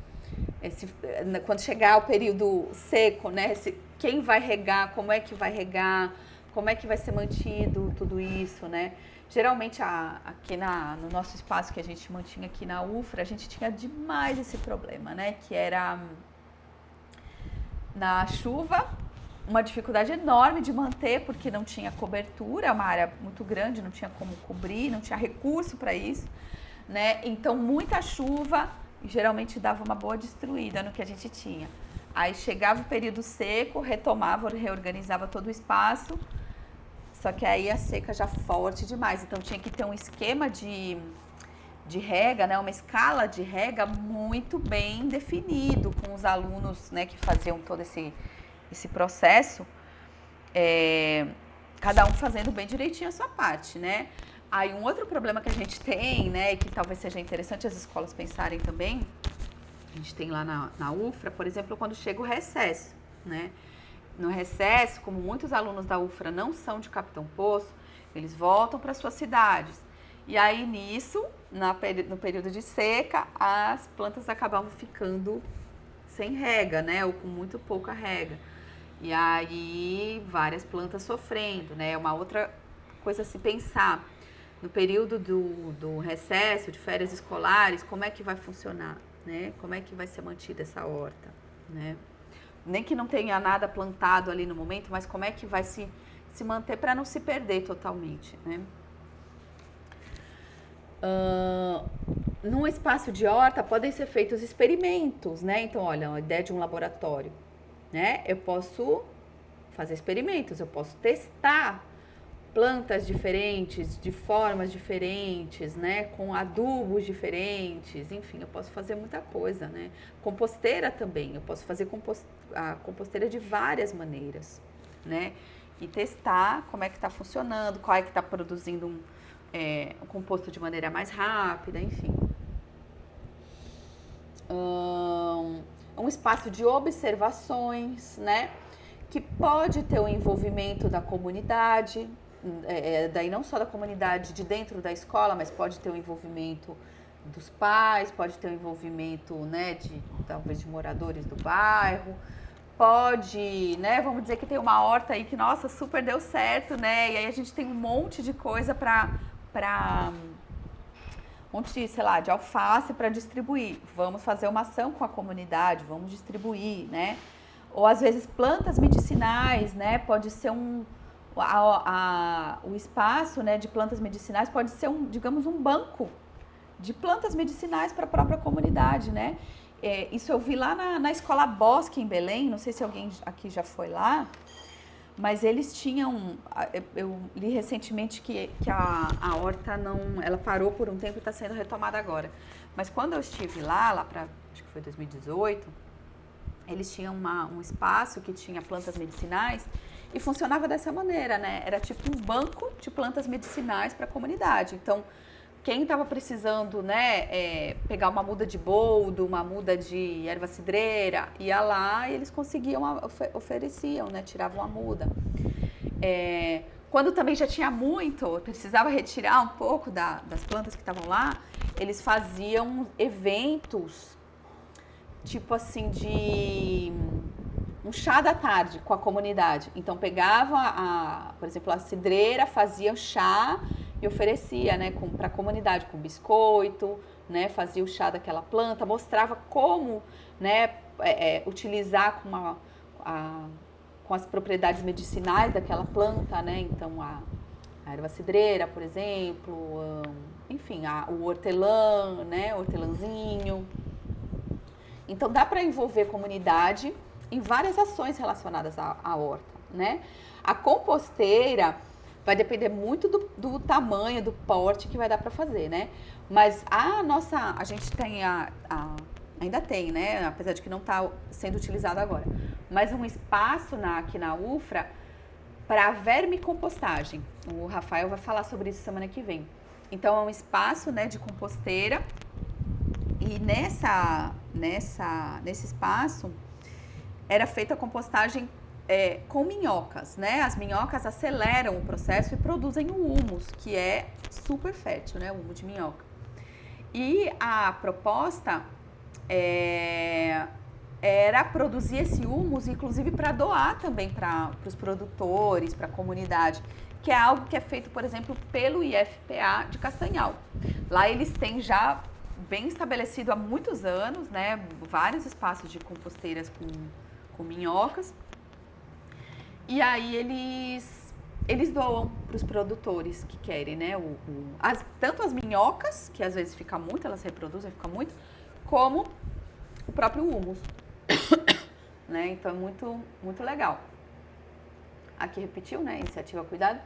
Quando chegar o período seco, né? Quem vai regar, como é que vai regar, como é que vai ser mantido tudo isso, né? Geralmente aqui no nosso espaço que a gente mantinha aqui na UFRA, a gente tinha demais esse problema, né? Que era na chuva, uma dificuldade enorme de manter, porque não tinha cobertura, é uma área muito grande, não tinha como cobrir, não tinha recurso para isso, né? Então, muita chuva geralmente dava uma boa destruída no que a gente tinha. Aí chegava o período seco, retomava, reorganizava todo o espaço, só que aí a seca já forte demais, então tinha que ter um esquema de rega, né, uma escala de rega muito bem definido com os alunos, né, que faziam todo esse processo, cada um fazendo bem direitinho a sua parte, né. Aí um outro problema que a gente tem, né, e que talvez seja interessante as escolas pensarem também, a gente tem lá na UFRA, por exemplo, quando chega o recesso, né. No recesso, como muitos alunos da UFRA não são de Capitão Poço, eles voltam para suas cidades. E aí, nisso, no período de seca, as plantas acabavam ficando sem rega, né? Ou com muito pouca rega. E aí, várias plantas sofrendo, né? É uma outra coisa a se pensar. No período do recesso, de férias escolares, como é que vai funcionar, né? Como é que vai ser mantida essa horta, né? Nem que não tenha nada plantado ali no momento, mas como é que vai se manter para não se perder totalmente, né? Num espaço de horta podem ser feitos experimentos, né? Então, olha, a ideia de um laboratório, né? Eu posso fazer experimentos, eu posso testar plantas diferentes, de formas diferentes, né? Com adubos diferentes, enfim, eu posso fazer muita coisa, né? Composteira também, eu posso fazer a composteira de várias maneiras, né? E testar como é que está funcionando, qual é que está produzindo um composto de maneira mais rápida, enfim. um espaço de observações, né? Que pode ter o envolvimento da comunidade, daí não só da comunidade de dentro da escola, mas pode ter o envolvimento dos pais, pode ter o envolvimento, né, talvez de moradores do bairro, pode, né, vamos dizer que tem uma horta aí que, nossa, super deu certo, né, e aí a gente tem um monte de coisa um monte, sei lá, de alface para distribuir. Vamos fazer uma ação com a comunidade, vamos distribuir, né? Ou às vezes plantas medicinais, né? Pode ser o espaço, né, de plantas medicinais pode ser digamos, um banco de plantas medicinais para a própria comunidade, né? Isso eu vi lá na Escola Bosque, em Belém, não sei se alguém aqui já foi lá, mas eles tinham, eu li recentemente que a horta ela parou por um tempo e está sendo retomada agora. Mas quando eu estive lá para, acho que foi 2018, eles tinham um espaço que tinha plantas medicinais e funcionava dessa maneira, né? Era tipo um banco de plantas medicinais para a comunidade. Então, quem estava precisando, né, pegar uma muda de boldo, uma muda de erva cidreira, ia lá e eles conseguiam, ofereciam, né, tiravam a muda. Quando também já tinha muito, precisava retirar um pouco das plantas que estavam lá, eles faziam eventos, tipo assim, de um chá da tarde com a comunidade. Então pegava, por exemplo, a cidreira, fazia o chá e oferecia, né, para a comunidade, com biscoito, né, fazia o chá daquela planta, mostrava como, né, utilizar com as propriedades medicinais daquela planta, né, então a erva cidreira, por exemplo, enfim, o hortelã, né, hortelãzinho. Então dá para envolver a comunidade em várias ações relacionadas à horta, né? A composteira vai depender muito do tamanho, do porte que vai dar para fazer, né? Mas a gente tem ainda tem, né? Apesar de que não está sendo utilizado agora, mas um espaço aqui na UFRA para vermicompostagem. O Rafael vai falar sobre isso semana que vem. Então é um espaço, né, de composteira e nesse espaço era feita a compostagem com minhocas, né? As minhocas aceleram o processo e produzem o humus, que é super fértil, né? O humus de minhoca. E a proposta era produzir esse humus, inclusive para doar também para os produtores, para a comunidade, que é algo que é feito, por exemplo, pelo IFPA de Castanhal. Lá eles têm já bem estabelecido há muitos anos, né? Vários espaços de composteiras com minhocas. E aí eles doam para os produtores que querem, né? Tanto as minhocas, que às vezes fica muito, elas reproduzem, fica muito, como o próprio humus. Né? Então é muito, muito legal. Aqui repetiu, né? Iniciativa Cuidado.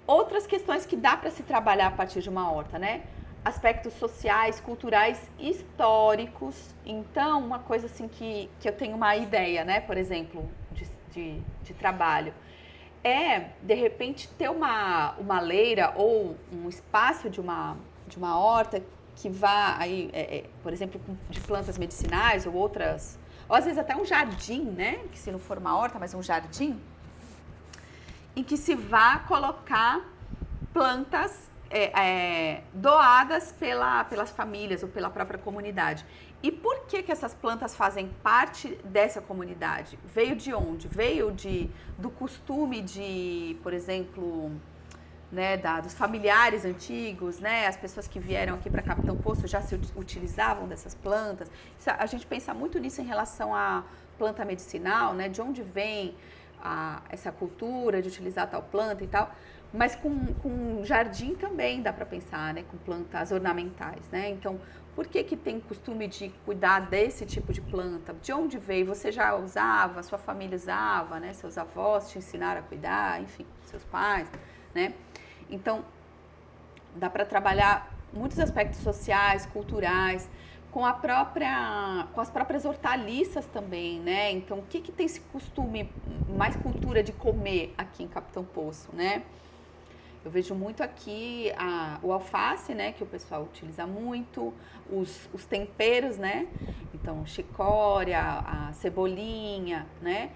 Outras questões que dá para se trabalhar a partir de uma horta, né? Aspectos sociais, culturais, históricos. Então, uma coisa assim que eu tenho uma ideia, né? Por exemplo, de trabalho, de repente, ter uma leira ou um espaço de uma horta que vá, aí, por exemplo, de plantas medicinais ou outras, ou às vezes até um jardim, né? Que se não for uma horta, mas um jardim, em que se vá colocar plantas doadas pelas famílias ou pela própria comunidade. E por que essas plantas fazem parte dessa comunidade? Veio de onde? Veio do costume por exemplo, né, dos familiares antigos, né, as pessoas que vieram aqui para Capitão Poço já se utilizavam dessas plantas. A gente pensa muito nisso em relação à planta medicinal, né, de onde vem essa cultura de utilizar tal planta e tal. Mas com jardim também dá para pensar, né, com plantas ornamentais, né? Então, por que tem costume de cuidar desse tipo de planta? De onde veio? Você já usava? Sua família usava, né? Seus avós te ensinaram a cuidar, enfim, seus pais, né? Então, dá para trabalhar muitos aspectos sociais, culturais, com as próprias hortaliças também, né? Então, o que tem esse costume, mais cultura de comer aqui em Capitão Poço, né? Eu vejo muito aqui o alface, né, que o pessoal utiliza muito, os temperos, né, então chicória, a cebolinha, né,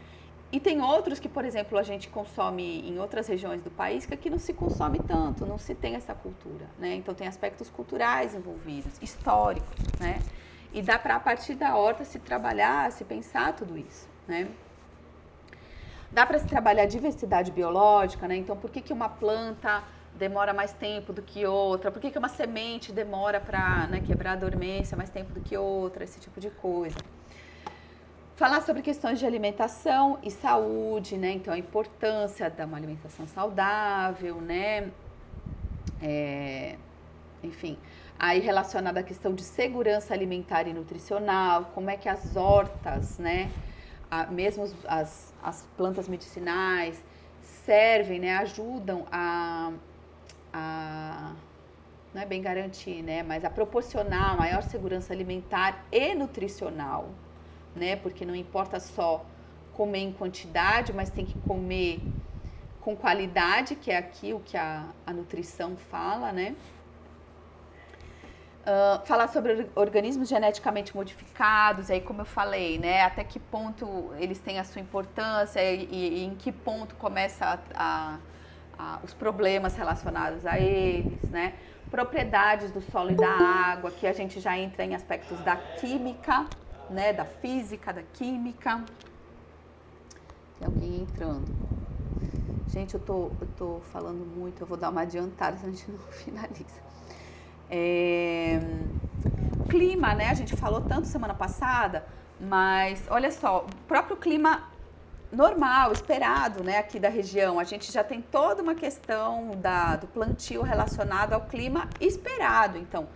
e tem outros que, por exemplo, a gente consome em outras regiões do país que aqui não se consome tanto, não se tem essa cultura, né, então tem aspectos culturais envolvidos, históricos, né, e dá para a partir da horta se trabalhar, se pensar tudo isso, né. Dá para se trabalhar a diversidade biológica, né? Então, por que uma planta demora mais tempo do que outra? Por que uma semente demora para, né, quebrar a dormência mais tempo do que outra? Esse tipo de coisa. Falar sobre questões de alimentação e saúde, né? Então, a importância de uma alimentação saudável, né? Enfim, aí relacionada à questão de segurança alimentar e nutricional, como é que as hortas, né? Mesmo as plantas medicinais servem, né, ajudam não é bem garantir, né, mas a proporcionar maior segurança alimentar e nutricional, né, porque não importa só comer em quantidade, mas tem que comer com qualidade, que é aqui o que a nutrição fala, né. Falar sobre organismos geneticamente modificados, aí como eu falei, né, até que ponto eles têm a sua importância e em que ponto começa os problemas relacionados a eles, né, propriedades do solo e da água, que a gente já entra em aspectos da química, né, da física, da química. Tem alguém entrando. Gente, eu tô falando muito, eu vou dar uma adiantada, senão a gente não finaliza. Clima, né? A gente falou tanto semana passada, mas olha só, o próprio clima normal, esperado, né, aqui da região, a gente já tem toda uma questão do plantio relacionado ao clima esperado. Então,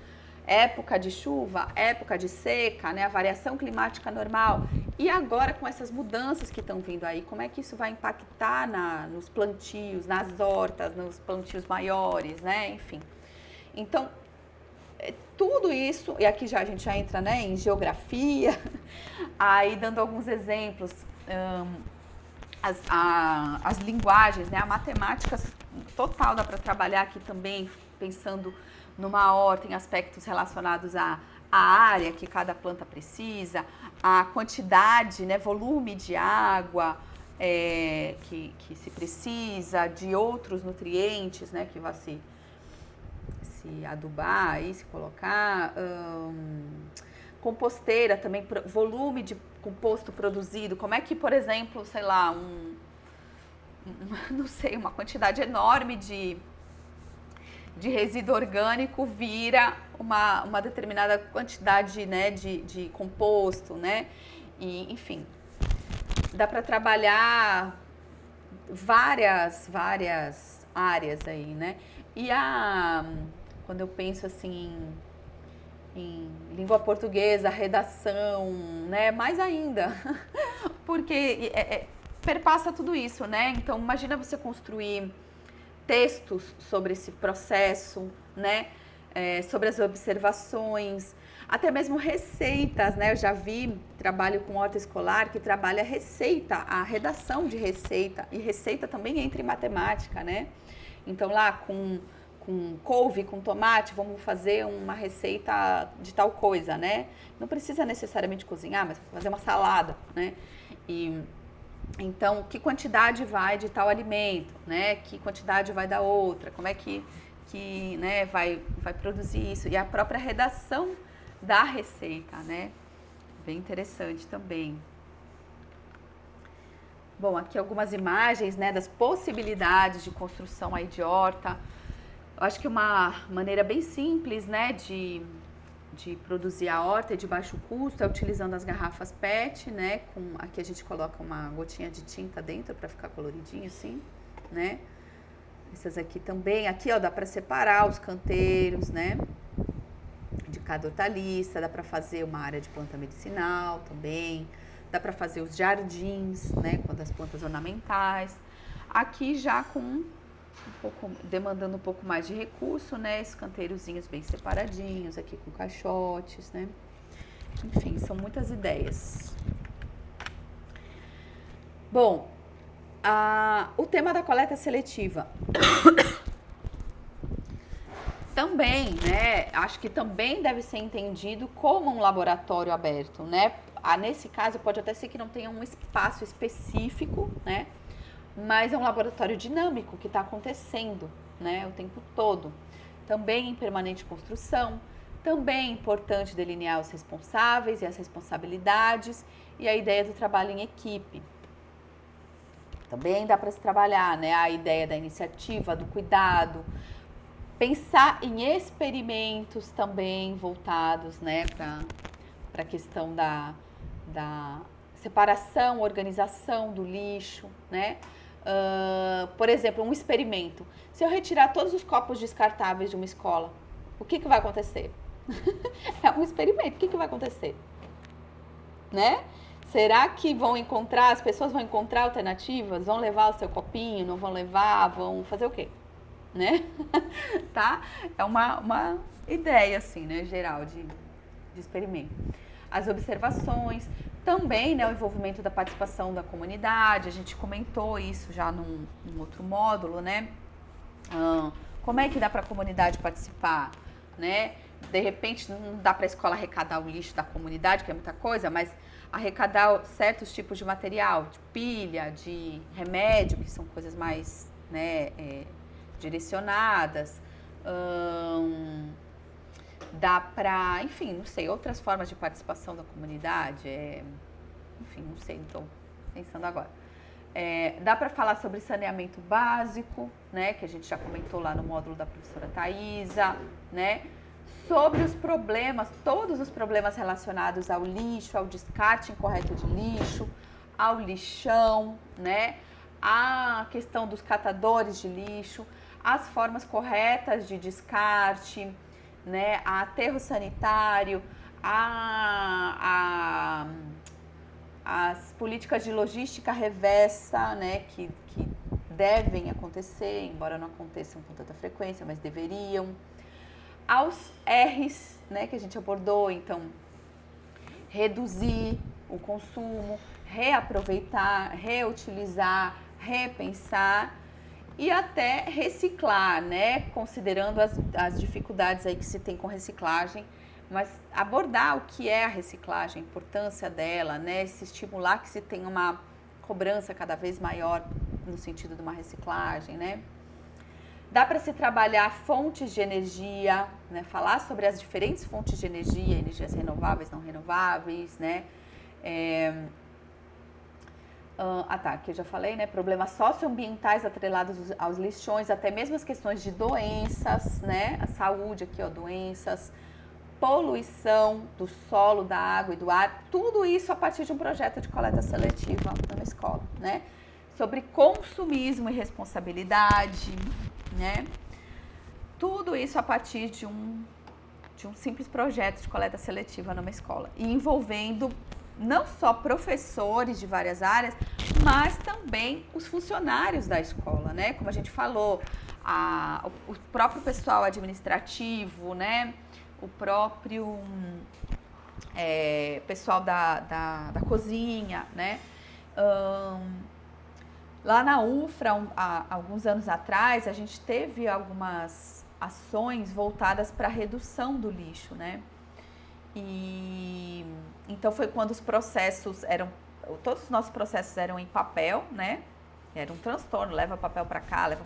época de chuva, época de seca, né, a variação climática normal. E agora com essas mudanças que estão vindo aí, como é que isso vai impactar nos plantios, nas hortas, nos plantios maiores, né? Enfim. Então, tudo isso, e aqui a gente já entra, né, em geografia, aí dando alguns exemplos, as linguagens, né, a matemática total dá para trabalhar aqui também, pensando numa horta em aspectos relacionados à área que cada planta precisa, a quantidade, né, volume de água que se precisa, de outros nutrientes, né, que vai se adubar, aí, se colocar, composteira também, volume de composto produzido, como é que, por exemplo, sei lá, não sei, uma quantidade enorme de resíduo orgânico vira uma determinada quantidade, né, de composto, né, e, enfim, dá para trabalhar várias áreas aí, né, e quando eu penso assim em língua portuguesa, redação, né, mais ainda, porque perpassa tudo isso, né, então imagina você construir textos sobre esse processo, né, sobre as observações, até mesmo receitas, né, eu já vi, trabalho com horta escolar que trabalha receita, a redação de receita, e receita também entra em matemática, né, então lá com couve, com tomate, vamos fazer uma receita de tal coisa, né? Não precisa necessariamente cozinhar, mas fazer uma salada, né? E então, que quantidade vai de tal alimento, né? Que quantidade vai da outra? Como é que né, vai produzir isso? E a própria redação da receita, né? Bem interessante também. Bom, aqui algumas imagens, né, das possibilidades de construção aí de horta. Eu acho que uma maneira bem simples, né, de produzir a horta de baixo custo é utilizando as garrafas PET, né, aqui a gente coloca uma gotinha de tinta dentro para ficar coloridinho assim, né. Essas aqui também, aqui ó, dá para separar os canteiros, né, de cada hortaliça, dá para fazer uma área de planta medicinal também, dá para fazer os jardins, né, com as plantas ornamentais. Aqui já com demandando um pouco mais de recurso, né? Esses canteirozinhos bem separadinhos, aqui com caixotes, né? Enfim, são muitas ideias. Bom, o tema da coleta seletiva. Também, né? Acho que também deve ser entendido como um laboratório aberto, né? Nesse caso, pode até ser que não tenha um espaço específico, né? Mas é um laboratório dinâmico que está acontecendo, né? O tempo todo. Também em permanente construção. Também é importante delinear os responsáveis e as responsabilidades e a ideia do trabalho em equipe. Também dá para se trabalhar, né? A ideia da iniciativa, do cuidado. Pensar em experimentos também voltados, né, para a questão da separação, organização do lixo, né? Por exemplo, um experimento. Se eu retirar todos os copos descartáveis de uma escola, o que vai acontecer? É um experimento, o que vai acontecer? Né? Será que as pessoas vão encontrar alternativas? Vão levar o seu copinho, não vão levar? Vão fazer o quê? Né? Tá? É uma ideia, assim, né, geral de experimento. As observações, também, né, o envolvimento da participação da comunidade, a gente comentou isso já num outro módulo, né? Como é que dá para a comunidade participar, né? De repente, não dá para a escola arrecadar o lixo da comunidade, que é muita coisa, mas arrecadar certos tipos de material, de pilha, de remédio, que são coisas mais, né, direcionadas. Dá para, enfim, não sei, outras formas de participação da comunidade, enfim, não sei, estou pensando agora. Dá para falar sobre saneamento básico, né, que a gente já comentou lá no módulo da professora Thaisa, né, sobre os problemas, todos os problemas relacionados ao lixo, ao descarte incorreto de lixo, ao lixão, né, a questão dos catadores de lixo, as formas corretas de descarte, né, a aterro sanitário, as políticas de logística reversa, né, que devem acontecer, embora não aconteçam com tanta frequência, mas deveriam. Aos R's, né, que a gente abordou, então, reduzir o consumo, reaproveitar, reutilizar, repensar e até reciclar, né, considerando as dificuldades aí que se tem com reciclagem, mas abordar o que é a reciclagem, a importância dela, né, se estimular que se tenha uma cobrança cada vez maior no sentido de uma reciclagem, né. Dá para se trabalhar fontes de energia, né? Falar sobre as diferentes fontes de energia, energias renováveis, não renováveis, né? Que eu já falei, né? Problemas socioambientais atrelados aos lixões, até mesmo as questões de doenças, né? A saúde aqui, ó, doenças, poluição do solo, da água e do ar, tudo isso a partir de um projeto de coleta seletiva numa escola, né? Sobre consumismo e responsabilidade, né? Tudo isso a partir de um simples projeto de coleta seletiva numa escola e envolvendo não só professores de várias áreas, mas também os funcionários da escola, né? Como a gente falou, o próprio pessoal administrativo, né? O próprio pessoal da cozinha, né? Lá na UFRA, há alguns anos atrás, a gente teve algumas ações voltadas para a redução do lixo, né? E então foi quando os processos todos os nossos processos eram em papel, né? Era um transtorno, leva papel para cá, leva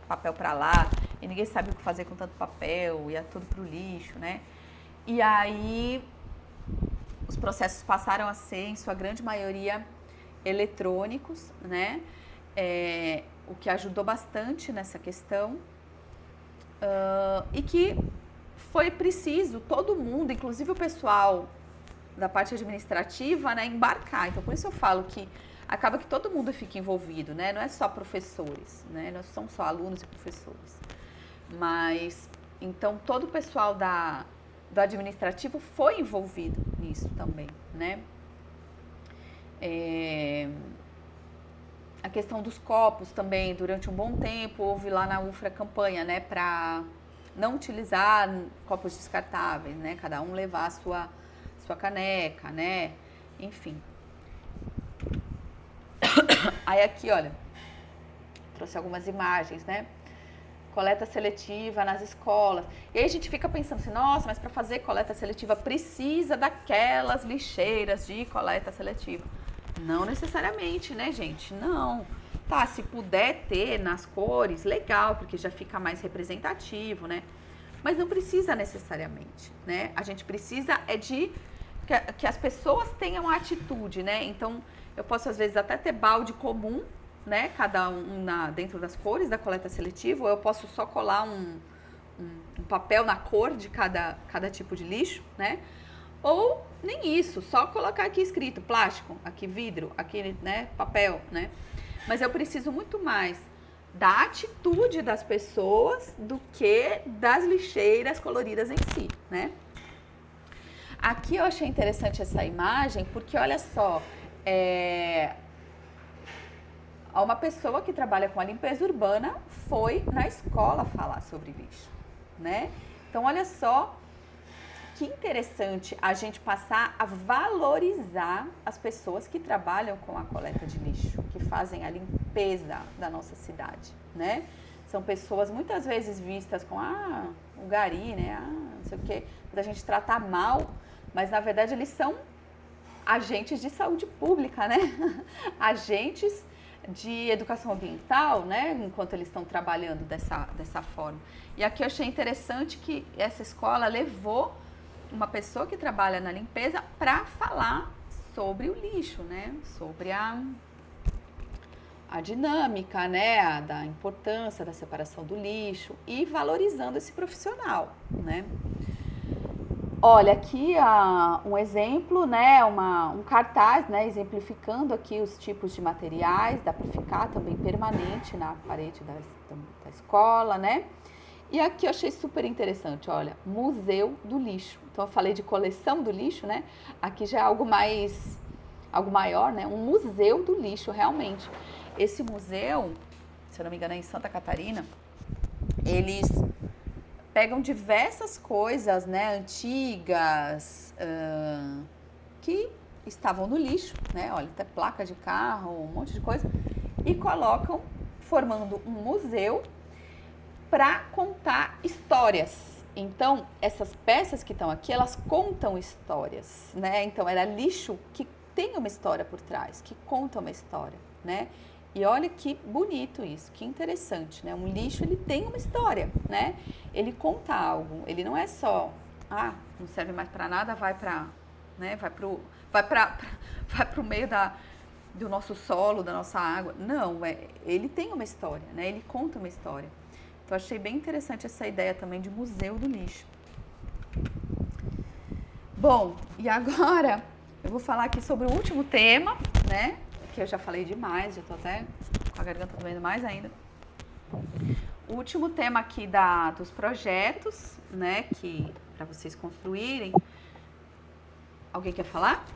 papel para lá, e ninguém sabe o que fazer com tanto papel, ia tudo pro lixo, né? E aí os processos passaram a ser, em sua grande maioria, eletrônicos, né? O que ajudou bastante nessa questão, e que foi preciso todo mundo, inclusive o pessoal da parte administrativa, né, embarcar. Então, por isso eu falo que acaba que todo mundo fica envolvido, né? Não é só professores, né? Não são só alunos e professores. Mas, então, todo o pessoal do administrativo foi envolvido nisso também, né? A questão dos copos também, durante um bom tempo, houve lá na UFRA campanha, né, para não utilizar copos descartáveis, né, cada um levar a sua caneca, né, enfim. Aí aqui, olha, trouxe algumas imagens, né, coleta seletiva nas escolas. E aí a gente fica pensando assim, nossa, mas para fazer coleta seletiva precisa daquelas lixeiras de coleta seletiva. Não necessariamente, né, gente? Não. Tá, se puder ter nas cores, legal, porque já fica mais representativo, né? Mas não precisa necessariamente, né? A gente precisa de que as pessoas tenham atitude, né? Então, eu posso às vezes até ter balde comum, né? Cada um dentro das cores da coleta seletiva, ou eu posso só colar um papel na cor de cada tipo de lixo, né? Ou nem isso, só colocar aqui escrito plástico, aqui vidro, aqui, né, papel, né? Mas eu preciso muito mais da atitude das pessoas do que das lixeiras coloridas em si, né? Aqui eu achei interessante essa imagem porque, olha só, uma pessoa que trabalha com a limpeza urbana foi na escola falar sobre lixo, né? Então, olha só que interessante a gente passar a valorizar as pessoas que trabalham com a coleta de lixo, que fazem a limpeza da nossa cidade, né? São pessoas muitas vezes vistas com, o gari, né? Não sei o quê, da gente tratar mal, mas na verdade eles são agentes de saúde pública, né? Agentes de educação ambiental, né? Enquanto eles estão trabalhando dessa forma. E aqui eu achei interessante que essa escola levou uma pessoa que trabalha na limpeza para falar sobre o lixo, né? Sobre a dinâmica, né? Da importância da separação do lixo e valorizando esse profissional, né? Olha, aqui um exemplo, né, um cartaz, né, exemplificando aqui os tipos de materiais, dá para ficar também permanente na parede da escola, né? E aqui eu achei super interessante, olha, Museu do Lixo. Então eu falei de coleção do lixo, né? Aqui já é algo maior, né? Um museu do lixo, realmente. Esse museu, se eu não me engano, é em Santa Catarina, eles pegam diversas coisas, né, antigas, que estavam no lixo, né, olha, até placa de carro, um monte de coisa, e colocam, formando um museu para contar histórias. Então, essas peças que estão aqui, elas contam histórias, né, então era lixo que tem uma história por trás, que conta uma história, né. E olha que bonito isso, que interessante, né? Um lixo, ele tem uma história, né? Ele conta algo, ele não é só, não serve mais para nada, vai para, né? Vai pro meio do nosso solo, da nossa água. Não, ele tem uma história, né? Ele conta uma história. Então, achei bem interessante essa ideia também de museu do lixo. Bom, e agora eu vou falar aqui sobre o último tema, né? Que eu já falei demais, já tô até com a garganta doendo mais ainda. O último tema aqui dos projetos, né, que para vocês construírem. Alguém quer falar?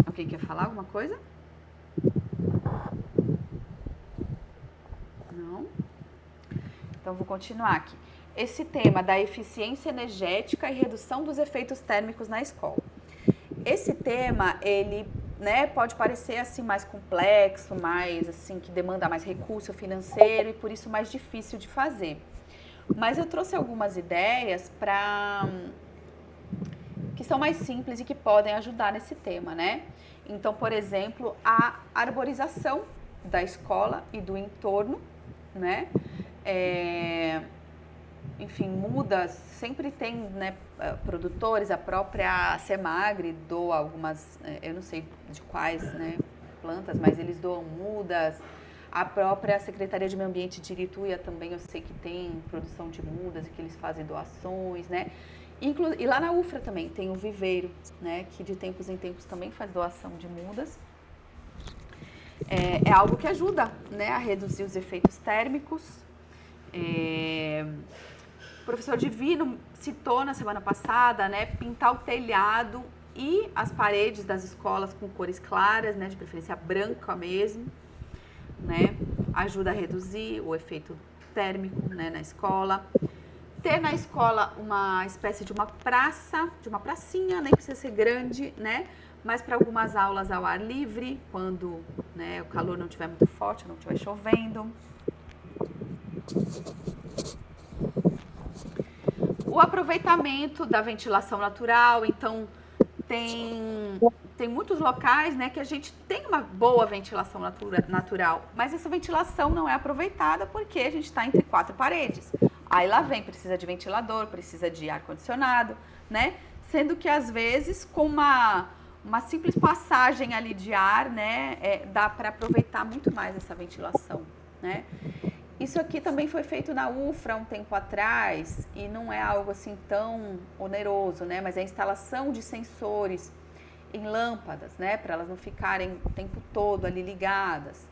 Alguém quer falar alguma coisa? Não? Então vou continuar aqui. Esse tema da eficiência energética e redução dos efeitos térmicos na escola. Esse tema, ele, né, pode parecer assim mais complexo, mais assim que demanda mais recurso financeiro e por isso mais difícil de fazer. Mas eu trouxe algumas ideias que são mais simples e que podem ajudar nesse tema, né? Então, por exemplo, a arborização da escola e do entorno, né? Enfim, mudas, sempre tem, né, produtores, a própria Semagre doa algumas, eu não sei de quais, né, plantas, mas eles doam mudas, a própria Secretaria de Meio Ambiente de Irituia também eu sei que tem produção de mudas e que eles fazem doações, né, e lá na UFRA também tem o Viveiro, né, que de tempos em tempos também faz doação de mudas. É algo que ajuda, né, a reduzir os efeitos térmicos. O professor Divino citou na semana passada, né, pintar o telhado e as paredes das escolas com cores claras, né, de preferência branca mesmo, né, ajuda a reduzir o efeito térmico, né, na escola. Ter na escola uma espécie de uma pracinha, nem precisa ser grande, né, mas para algumas aulas ao ar livre, quando, né? O calor não estiver muito forte, não estiver chovendo. O aproveitamento da ventilação natural, então tem muitos locais, né, que a gente tem uma boa ventilação natural, mas essa ventilação não é aproveitada porque a gente está entre quatro paredes. Aí lá vem, precisa de ventilador, precisa de ar-condicionado, né? Sendo que às vezes com uma simples passagem ali de ar, né, dá para aproveitar muito mais essa ventilação, né? Isso aqui também foi feito na UFRA um tempo atrás e não é algo assim tão oneroso, né? Mas é a instalação de sensores em lâmpadas, né? Para elas não ficarem o tempo todo ali ligadas.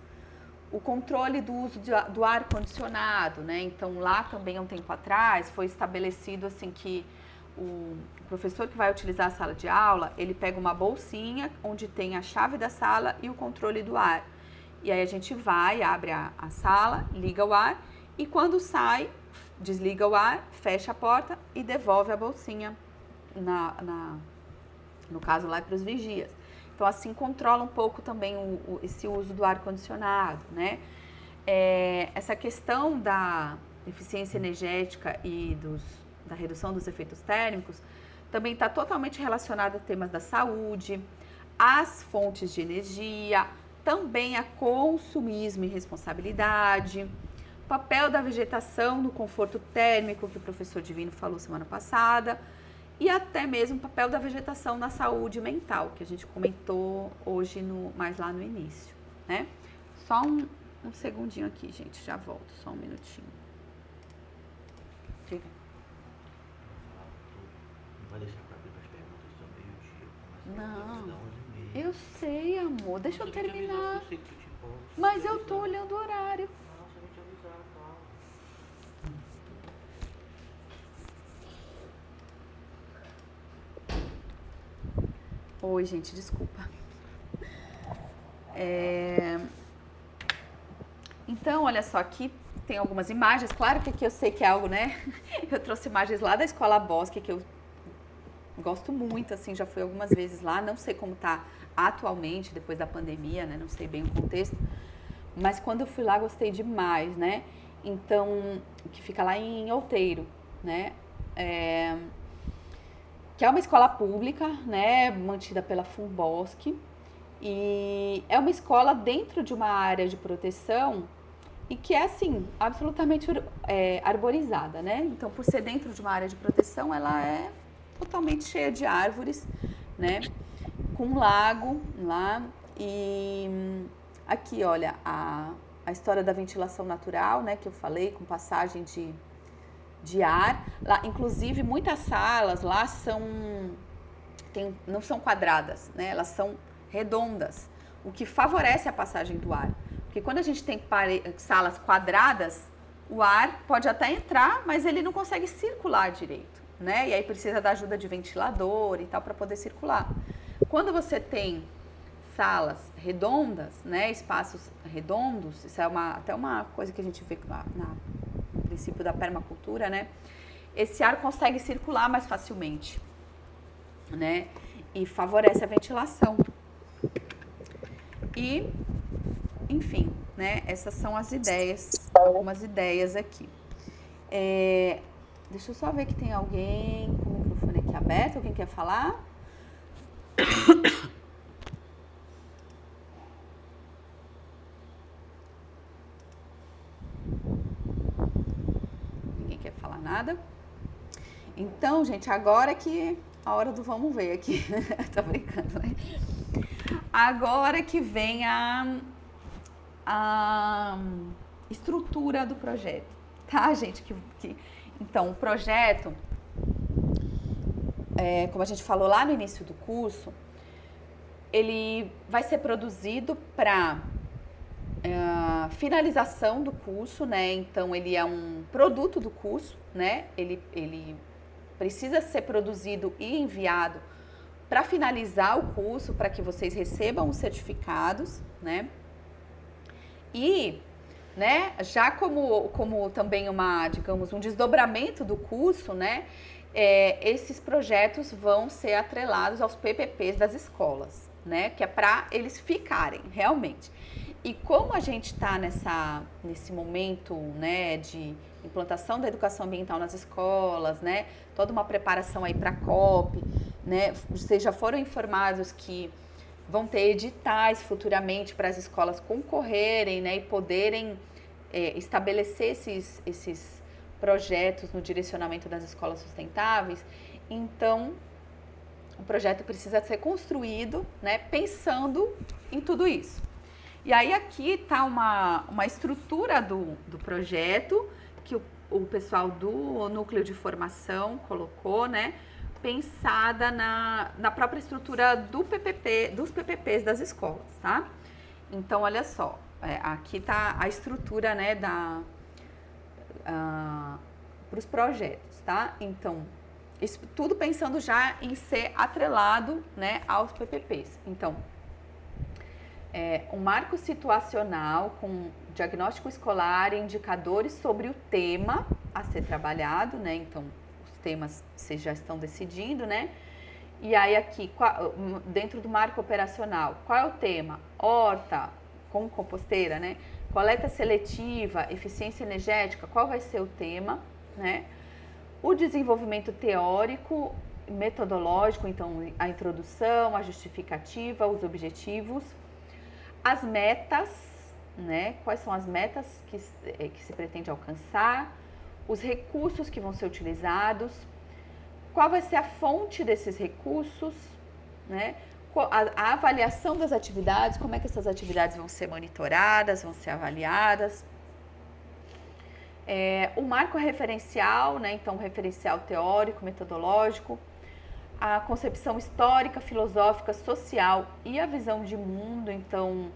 O controle do uso do ar-condicionado, né? Então lá também um tempo atrás foi estabelecido assim que o professor que vai utilizar a sala de aula, ele pega uma bolsinha onde tem a chave da sala e o controle do ar. E aí a gente vai, abre a sala, liga o ar e quando sai, desliga o ar, fecha a porta e devolve a bolsinha, no caso lá para os vigias. Então assim controla um pouco também esse uso do ar-condicionado, né? Essa questão da eficiência energética e da redução dos efeitos térmicos também está totalmente relacionada a temas da saúde, às fontes de energia, também a consumismo e responsabilidade, papel da vegetação no conforto térmico, que o professor Divino falou semana passada, e até mesmo o papel da vegetação na saúde mental, que a gente comentou hoje mais lá no início, né? Só um segundinho aqui, gente, já volto, só um minutinho. Diga. Não vai deixar para abrir as perguntas do meio-dia. Não. Eu sei, amor. Deixa eu terminar. Mas eu tô olhando o horário. Oi, gente, desculpa. Então, olha só, aqui tem algumas imagens. Claro que aqui eu sei que é algo, né? Eu trouxe imagens lá da Escola Bosque, que eu gosto muito, assim, já fui algumas vezes lá. Não sei como tá atualmente, depois da pandemia, né? Não sei bem o contexto. Mas quando eu fui lá, gostei demais, né? Então, que fica lá em Outeiro, né? Que é uma escola pública, né? Mantida pela FUNBOSC. E é uma escola dentro de uma área de proteção e que é, assim, absolutamente arborizada, né? Então, por ser dentro de uma área de proteção, ela é totalmente cheia de árvores, né? Com um lago lá. E aqui, olha, a história da ventilação natural, né? Que eu falei, com passagem de ar. Lá, inclusive, muitas salas lá não são quadradas, né? Elas são redondas, o que favorece a passagem do ar. Porque quando a gente tem salas quadradas, o ar pode até entrar, mas ele não consegue circular direito, né? E aí precisa da ajuda de ventilador e tal para poder circular. Quando você tem salas redondas, né, espaços redondos, isso é até uma coisa que a gente vê no princípio da permacultura, né? Esse ar consegue circular mais facilmente, né? E favorece a ventilação. E, enfim, né? Essas são as ideias, algumas ideias aqui. Deixa eu só ver que tem alguém com o microfone aqui aberto. Alguém quer falar? Ninguém quer falar nada? Então, gente, agora que a hora do vamos ver aqui. Tô brincando, né? Agora que vem a estrutura do projeto, tá, gente? Então, o projeto, como a gente falou lá no início do curso, ele vai ser produzido para finalização do curso, né? Então, ele é um produto do curso, né? Ele precisa ser produzido e enviado para finalizar o curso, para que vocês recebam os certificados, né? E, né, já como também digamos, um desdobramento do curso, né? Esses projetos vão ser atrelados aos PPPs das escolas, né? Que é para eles ficarem realmente. E como a gente está nesse momento, né, de implantação da educação ambiental nas escolas, né? Toda uma preparação aí para a COP, né? Vocês já foram informados que vão ter editais futuramente para as escolas concorrerem, né, e poderem estabelecer esses projetos no direcionamento das escolas sustentáveis. Então, o projeto precisa ser construído, né, pensando em tudo isso. E aí aqui está uma estrutura do projeto que o pessoal do núcleo de formação colocou, né, pensada na própria estrutura dos PPPs das escolas, tá? Então, olha só, aqui está a estrutura, né, para os projetos, tá? Então, isso tudo pensando já em ser atrelado, né, aos PPPs. Então, um marco situacional com diagnóstico escolar e indicadores sobre o tema a ser trabalhado, né? Então, os temas vocês já estão decidindo, né? E aí aqui, dentro do marco operacional, qual é o tema? Horta com composteira, né? Coleta seletiva, eficiência energética, qual vai ser o tema, né? O desenvolvimento teórico, metodológico, então a introdução, a justificativa, os objetivos, as metas, né? Quais são as metas que se pretende alcançar, os recursos que vão ser utilizados, qual vai ser a fonte desses recursos, né? A avaliação das atividades, como é que essas atividades vão ser monitoradas, vão ser avaliadas. O marco referencial, né? Então, referencial teórico, metodológico, a concepção histórica, filosófica, social e a visão de mundo, então,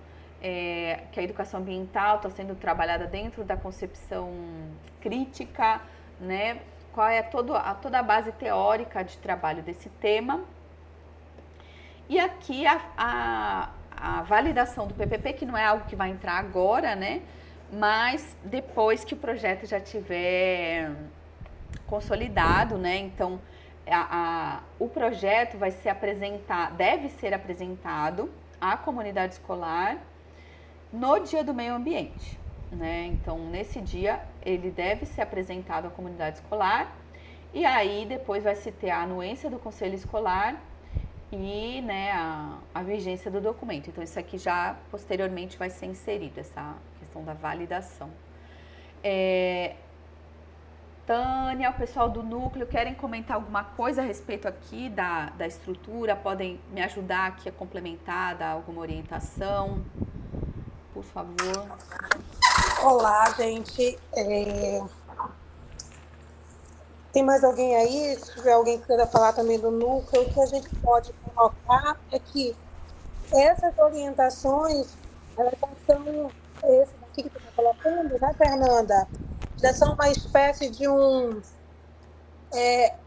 que a educação ambiental está sendo trabalhada dentro da concepção crítica, né? Qual é toda a base teórica de trabalho desse tema. E aqui a validação do PPP, que não é algo que vai entrar agora, né? Mas depois que o projeto já tiver consolidado, né? Então, o projeto deve ser apresentado à comunidade escolar no Dia do Meio Ambiente, né? Então, nesse dia, ele deve ser apresentado à comunidade escolar e aí depois vai se ter a anuência do conselho escolar e, né, a vigência do documento. Então, isso aqui já posteriormente vai ser inserido, essa questão da validação. Tânia, o pessoal do núcleo, querem comentar alguma coisa a respeito aqui da estrutura? Podem me ajudar aqui a complementar, dar alguma orientação? Por favor. Olá, gente. Tem mais alguém aí? Se tiver alguém que queira falar também do núcleo, o que a gente pode colocar é que essas orientações, elas já são, esse daqui que você está colocando, né, Fernanda? Já são uma espécie de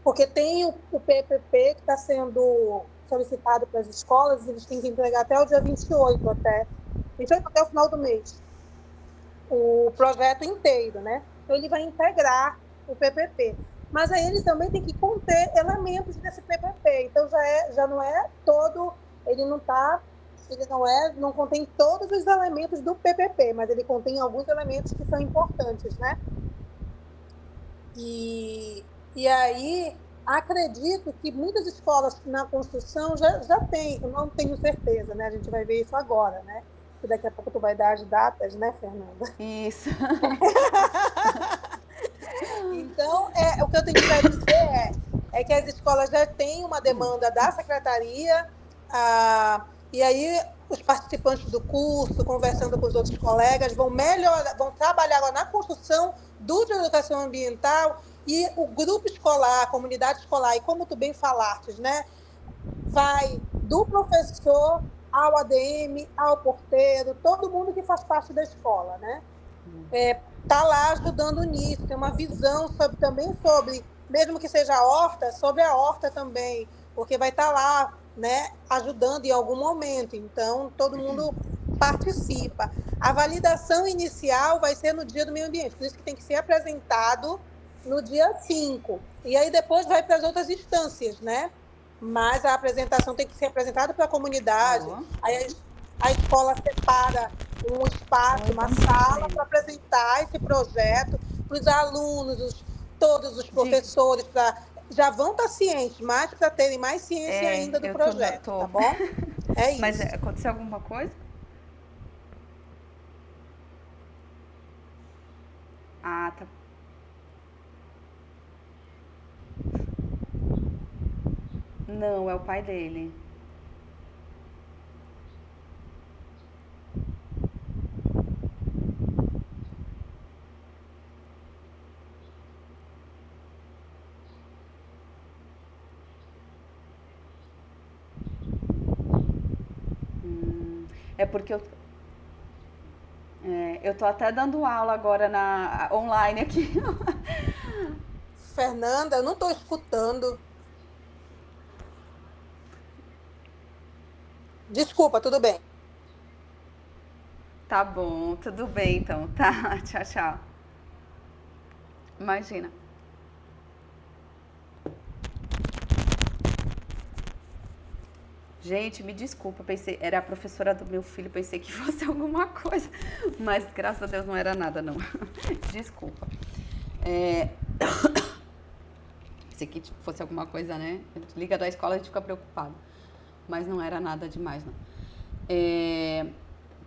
porque tem o PPP que está sendo solicitado para as escolas, eles têm que entregar até o dia 28 até o final do mês, o projeto inteiro, né? Então, ele vai integrar o PPP. Mas aí ele também tem que conter elementos desse PPP. Então, já não é todo, não contém todos os elementos do PPP, mas ele contém alguns elementos que são importantes, né? E aí, acredito que muitas escolas na construção já têm, eu não tenho certeza, né? A gente vai ver isso agora, né? Que daqui a pouco tu vai dar as datas, né, Fernanda? Isso. Então, o que eu tenho para dizer é que as escolas já têm uma demanda da secretaria, e aí os participantes do curso, conversando com os outros colegas, vão trabalhar lá na construção de educação ambiental, e o grupo escolar, a comunidade escolar, e como tu bem falaste, né, vai do professor ao ADM, ao porteiro, todo mundo que faz parte da escola, né? Tá lá ajudando nisso, tem uma visão também sobre, mesmo que seja a horta, sobre a horta também, porque vai estar lá, né, ajudando em algum momento. Então, todo mundo participa. A validação inicial vai ser no Dia do Meio Ambiente, por isso que tem que ser apresentado no dia 5. E aí depois vai para as outras instâncias, né? mas a apresentação tem que ser apresentada para a comunidade. Alô? Aí a escola separa um espaço, Oi, uma bom dia, sala Milene. para apresentar esse projeto para os alunos, todos os Diga. professores, já vão estar cientes, mas para terem mais ciência É, ainda do eu projeto, tá bom? É Mas isso. aconteceu alguma coisa? Ah, tá. Não, é o pai dele. É porque eu tô até dando aula agora online aqui. Fernanda, eu não estou escutando. Desculpa, tudo bem. Tá bom, tudo bem então. Tá, tchau, tchau. Imagina. Gente, me desculpa, pensei, era a professora do meu filho, pensei que fosse alguma coisa, mas graças a Deus não era nada, não. Desculpa. É, pensei que fosse alguma coisa, né? Liga da escola, a gente fica preocupado, mas não era nada demais, não.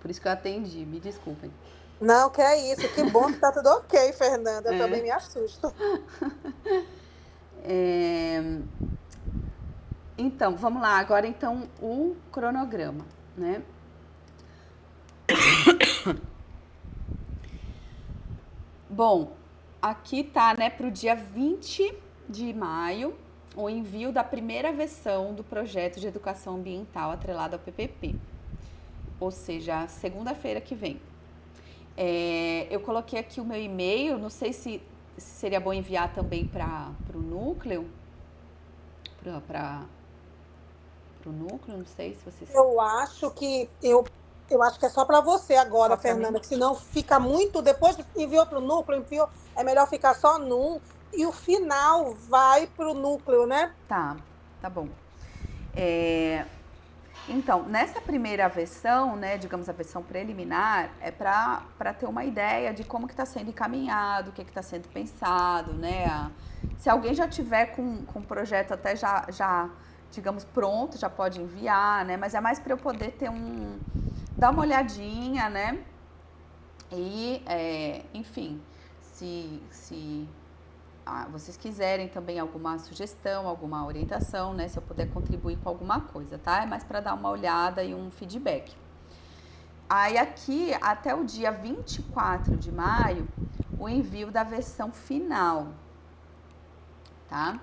Por isso que eu atendi, me desculpem. Não, que é isso. Que bom que tá tudo ok, Fernanda. Eu também É, me assusto. é, então, vamos lá, agora então o cronograma, né? Bom, aqui tá, né, para o dia 20 de maio, o envio da primeira versão do projeto de educação ambiental atrelado ao PPP, ou seja, segunda-feira que vem. Eu coloquei aqui o meu e-mail, não sei se seria bom enviar também para o núcleo, para o núcleo, não sei se vocês... Eu acho que é só para você agora, Só para mim? Fernanda, que senão fica muito. Depois enviou para o núcleo, enviou, é melhor ficar só num. E o final vai para o núcleo, né? Tá bom. É, Então, nessa primeira versão, né, digamos a versão preliminar, é para ter uma ideia de como que está sendo encaminhado, o que está sendo pensado, né? Se alguém já tiver com o projeto até já, digamos, pronto, já pode enviar, né? Mas é mais para eu poder ter dar uma olhadinha, né? E, enfim, se vocês quiserem também alguma sugestão, alguma orientação, né? Se eu puder contribuir com alguma coisa, tá? É mais para dar uma olhada e um feedback. Aí aqui, até o dia 24 de maio, o envio da versão final, tá?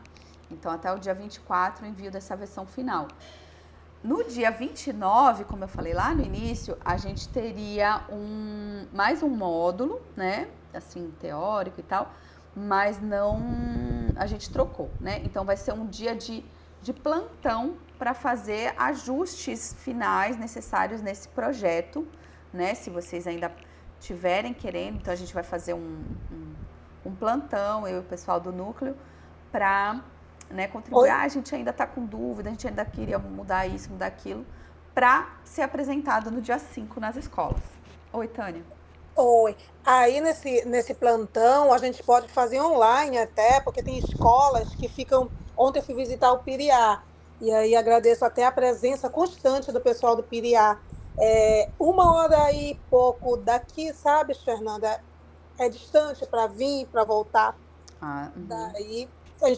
Então, até o dia 24, o envio dessa versão final. No dia 29, como eu falei lá no início, a gente teria mais um módulo, né? Assim, teórico e tal, mas não. A gente trocou, né? Então vai ser um dia de plantão para fazer ajustes finais necessários nesse projeto, né? Se vocês ainda tiverem querendo, então a gente vai fazer um plantão, eu e o pessoal do núcleo, para, né, contribuir. Oi, A gente ainda está com dúvida, a gente ainda queria mudar isso, mudar aquilo, para ser apresentado no dia 5 nas escolas. Oi, Tânia. oi. Aí nesse plantão a gente pode fazer online até, porque tem escolas que ficam. Ontem eu fui visitar o Piriá, e aí agradeço até a presença constante do pessoal do Piriá. 1 hora e pouco daqui, sabe, Fernanda? É distante para vir, para voltar. Uhum. Daí a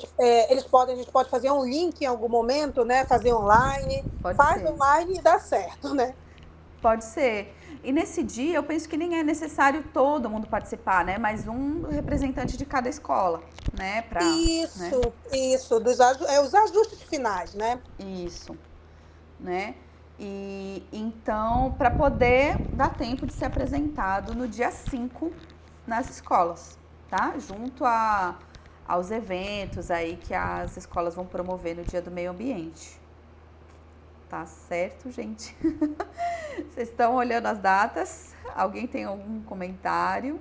gente pode fazer um link em algum momento, né? Fazer online, Pode faz ser. online e dá certo, né? Pode ser. E nesse dia, eu penso que nem é necessário todo mundo participar, né? Mas um representante de cada escola, né? Né? Isso, os ajustes finais, né? Isso, né? E então, para poder dar tempo de ser apresentado no dia 5 nas escolas, tá? Junto aos eventos aí que as escolas vão promover no Dia do Meio Ambiente. Tá certo, gente? Vocês estão olhando as datas? Alguém tem algum comentário?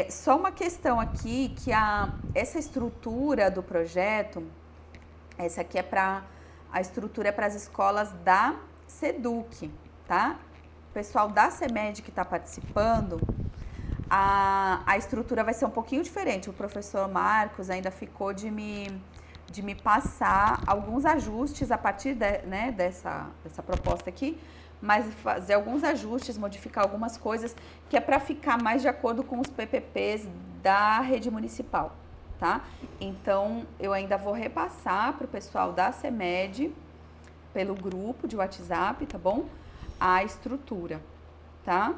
Só uma questão aqui, que essa estrutura do projeto, essa aqui a estrutura é para as escolas da SEDUC, tá? O pessoal da CEMED que está participando, a estrutura vai ser um pouquinho diferente. O professor Marcos ainda ficou de me passar alguns ajustes a partir dessa proposta aqui, mas fazer alguns ajustes, modificar algumas coisas, que é para ficar mais de acordo com os PPPs da rede municipal, tá? Então, eu ainda vou repassar para o pessoal da CEMED, pelo grupo de WhatsApp, tá bom? A estrutura, tá?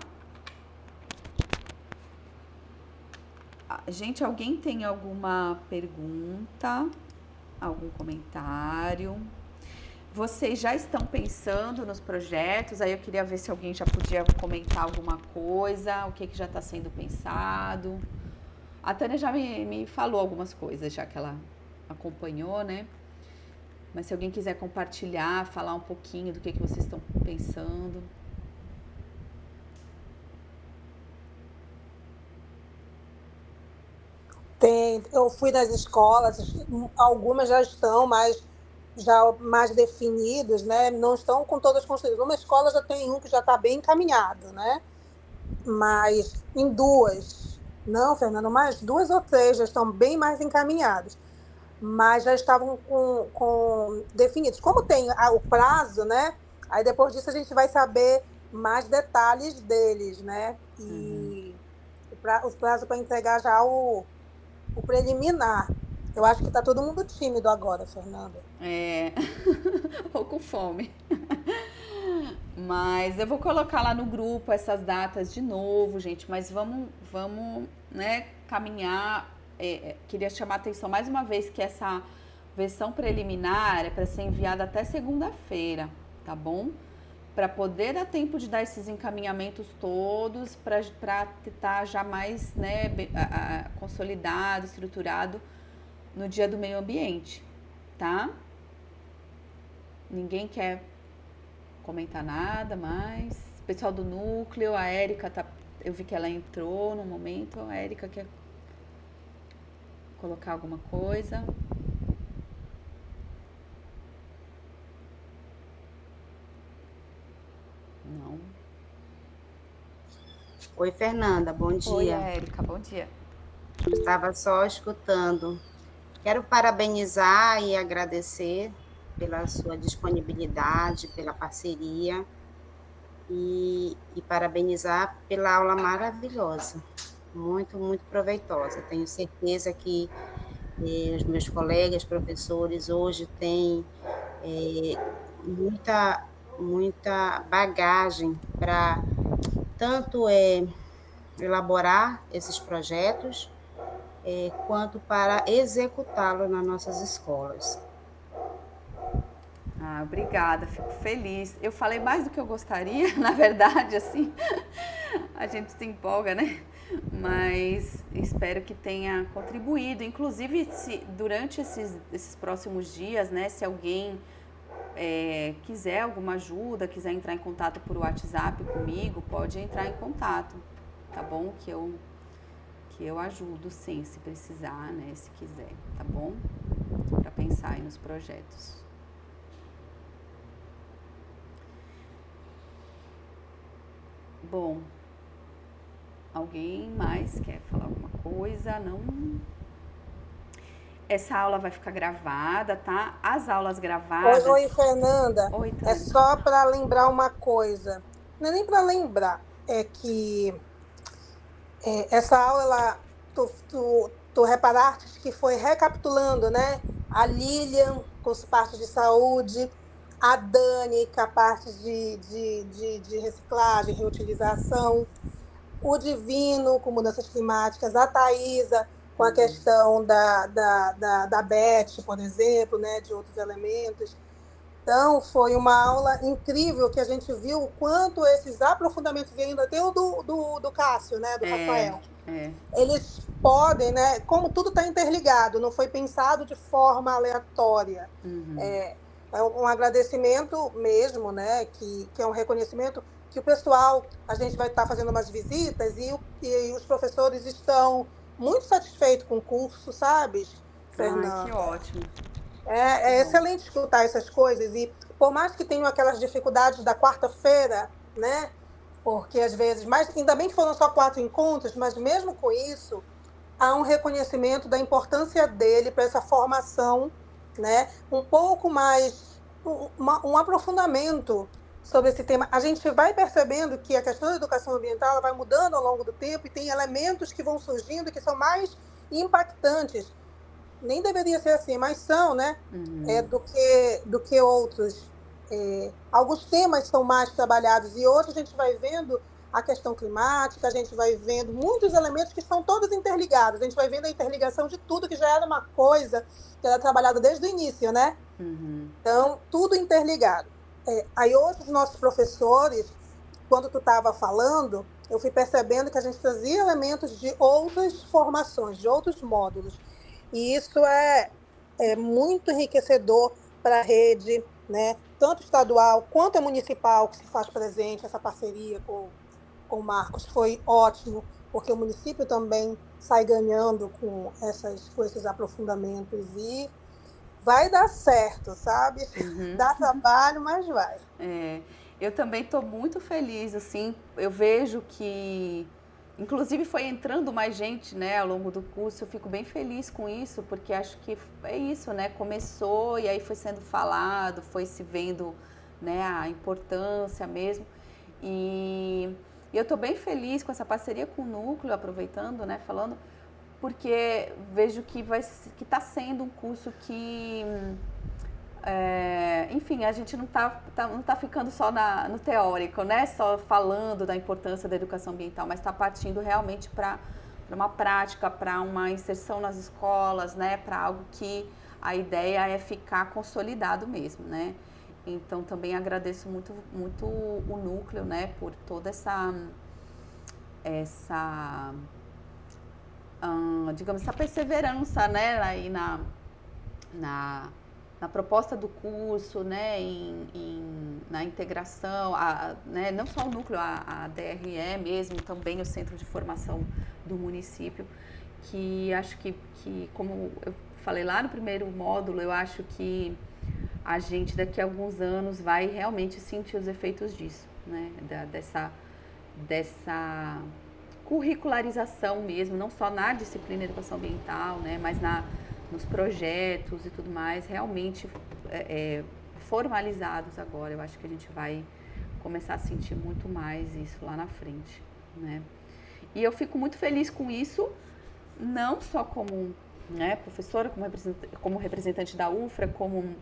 Gente, alguém tem alguma pergunta? Algum comentário? Vocês já estão pensando nos projetos? Aí eu queria ver se alguém já podia comentar alguma coisa, o que já está sendo pensado. A Tânia já me falou algumas coisas, já que ela acompanhou, né? Mas se alguém quiser compartilhar, falar um pouquinho do que vocês estão pensando. Eu fui nas escolas, algumas já estão mais definidas, né? Não estão com todas construídas. Uma escola já tem um que já está bem encaminhado, né? Mas em duas, não, Fernando, mais 2 ou 3 já estão bem mais encaminhados, mas já estavam com definidos. Como tem o prazo, né? Aí depois disso a gente vai saber mais detalhes deles, né? E os prazos para entregar já o preliminar. Eu acho que está todo mundo tímido agora, Fernanda. Ou com fome. Mas eu vou colocar lá no grupo essas datas de novo, gente. Mas vamos, né, caminhar. Queria chamar a atenção mais uma vez que essa versão preliminar é para ser enviada até segunda-feira, tá bom? Para poder dar tempo de dar esses encaminhamentos todos, para estar já mais, né, consolidado, estruturado no dia do meio ambiente, tá? Ninguém quer comentar nada mais. Pessoal do núcleo, a Érica eu vi que ela entrou no momento. A Érica quer colocar alguma coisa? Não. Oi, Fernanda, bom dia. Oi, Érica, bom dia. Estava só escutando. Quero parabenizar e agradecer pela sua disponibilidade, pela parceria e parabenizar pela aula maravilhosa, muito, muito proveitosa. Tenho certeza que os meus colegas professores hoje têm muita bagagem para tanto elaborar esses projetos, quanto para executá-lo nas nossas escolas. Obrigada, fico feliz. Eu falei mais do que eu gostaria, na verdade, assim, a gente se empolga, né? Mas espero que tenha contribuído. Inclusive, durante esses próximos dias, né, se alguém quiser alguma ajuda, quiser entrar em contato por WhatsApp comigo, pode entrar em contato, tá bom? Que eu ajudo, sim, se precisar, né, se quiser, tá bom? Para pensar aí nos projetos. Bom, alguém mais quer falar alguma coisa? Não? Essa aula vai ficar gravada, tá? As aulas gravadas... Oi, Fernanda. Oi, Tânia. É só para lembrar uma coisa. Não é nem para lembrar, é que essa aula, tu reparaste que foi recapitulando, né? A Lilian com as partes de saúde, a Dani com a parte de reciclagem, reutilização, o Divino com mudanças climáticas, a Thaisa com a questão da Beth, por exemplo, né? De outros elementos. Então, foi uma aula incrível que a gente viu o quanto esses aprofundamentos, e ainda tem o do Cássio, né, do Rafael, eles podem, né, como tudo está interligado, não foi pensado de forma aleatória. É um agradecimento mesmo, né, que é um reconhecimento que o pessoal, a gente vai estar fazendo umas visitas e os professores estão muito satisfeitos com o curso, sabe, Ai, que Fernanda? ótimo. Que É bom. excelente escutar essas coisas e por mais que tenham aquelas dificuldades da quarta-feira, né? Porque às vezes, mas ainda bem que foram só 4 encontros, mas mesmo com isso, há um reconhecimento da importância dele para essa formação, né? Um pouco mais, um aprofundamento sobre esse tema. A gente vai percebendo que a questão da educação ambiental ela vai mudando ao longo do tempo e tem elementos que vão surgindo que são mais impactantes. Nem deveria ser assim, mas são, né? Do que outros. Alguns temas são mais trabalhados e outros a gente vai vendo a questão climática, a gente vai vendo muitos elementos que estão todos interligados. A gente vai vendo a interligação de tudo que já era uma coisa que era trabalhada desde o início, né? Então, tudo interligado. Aí hoje os nossos professores, quando tu estava falando, eu fui percebendo que a gente trazia elementos de outras formações, de outros módulos. E isso é muito enriquecedor para a rede, né? Tanto estadual quanto a municipal, que se faz presente, essa parceria com o Marcos foi ótimo, porque o município também sai ganhando com esses aprofundamentos e vai dar certo, sabe? Dá trabalho, mas vai. Eu também estou muito feliz, assim, eu vejo que, inclusive foi entrando mais gente, né, ao longo do curso, eu fico bem feliz com isso, porque acho que é isso, né, começou e aí foi sendo falado, foi se vendo, né, a importância mesmo, e eu estou bem feliz com essa parceria com o Núcleo, aproveitando, né, falando, porque vejo que está sendo um curso que... enfim, a gente não tá ficando só no teórico, né? Só falando da importância da educação ambiental, mas está partindo realmente para uma prática, para uma inserção nas escolas, né? Para algo que a ideia é ficar consolidado mesmo, né? Então também agradeço muito, muito o Núcleo, né? Por toda digamos, essa perseverança, né? Aí na proposta do curso, né, na integração, né, não só o núcleo, a DRE mesmo, também o centro de formação do município, que acho que, como eu falei lá no primeiro módulo, eu acho que a gente daqui a alguns anos vai realmente sentir os efeitos disso, né, dessa curricularização mesmo, não só na disciplina de educação ambiental, né, mas nos projetos e tudo mais, realmente formalizados agora. Eu acho que a gente vai começar a sentir muito mais isso lá na frente, né? E eu fico muito feliz com isso, não só como, né, professora, como representante da UFRA, como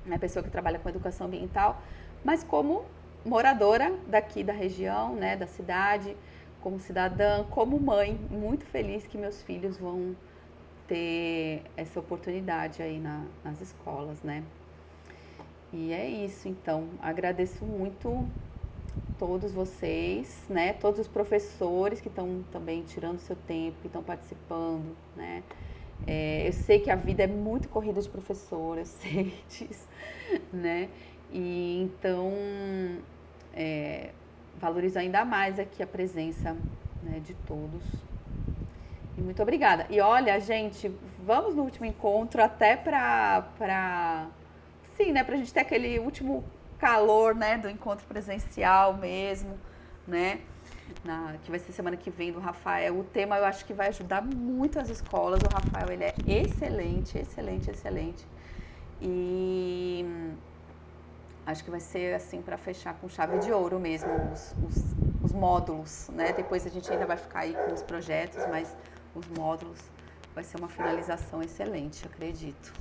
uma pessoa que trabalha com educação ambiental, mas como moradora daqui da região, né, da cidade, como cidadã, como mãe, muito feliz que meus filhos vão ter essa oportunidade aí nas escolas, né? E é isso, então, agradeço muito todos vocês, né? Todos os professores que estão também tirando seu tempo, que estão participando, né? Eu sei que a vida é muito corrida de professor, eu sei disso, né? E então, valorizo ainda mais aqui a presença, né, de todos. E muito obrigada. E olha, gente, vamos no último encontro até sim, né, pra gente ter aquele último calor, né, do encontro presencial mesmo, né, que vai ser semana que vem do Rafael. O tema eu acho que vai ajudar muito as escolas. O Rafael, ele é excelente, excelente, excelente. E acho que vai ser assim para fechar com chave de ouro mesmo os módulos, né? Depois a gente ainda vai ficar aí com os projetos, mas os módulos vai ser uma finalização excelente, acredito.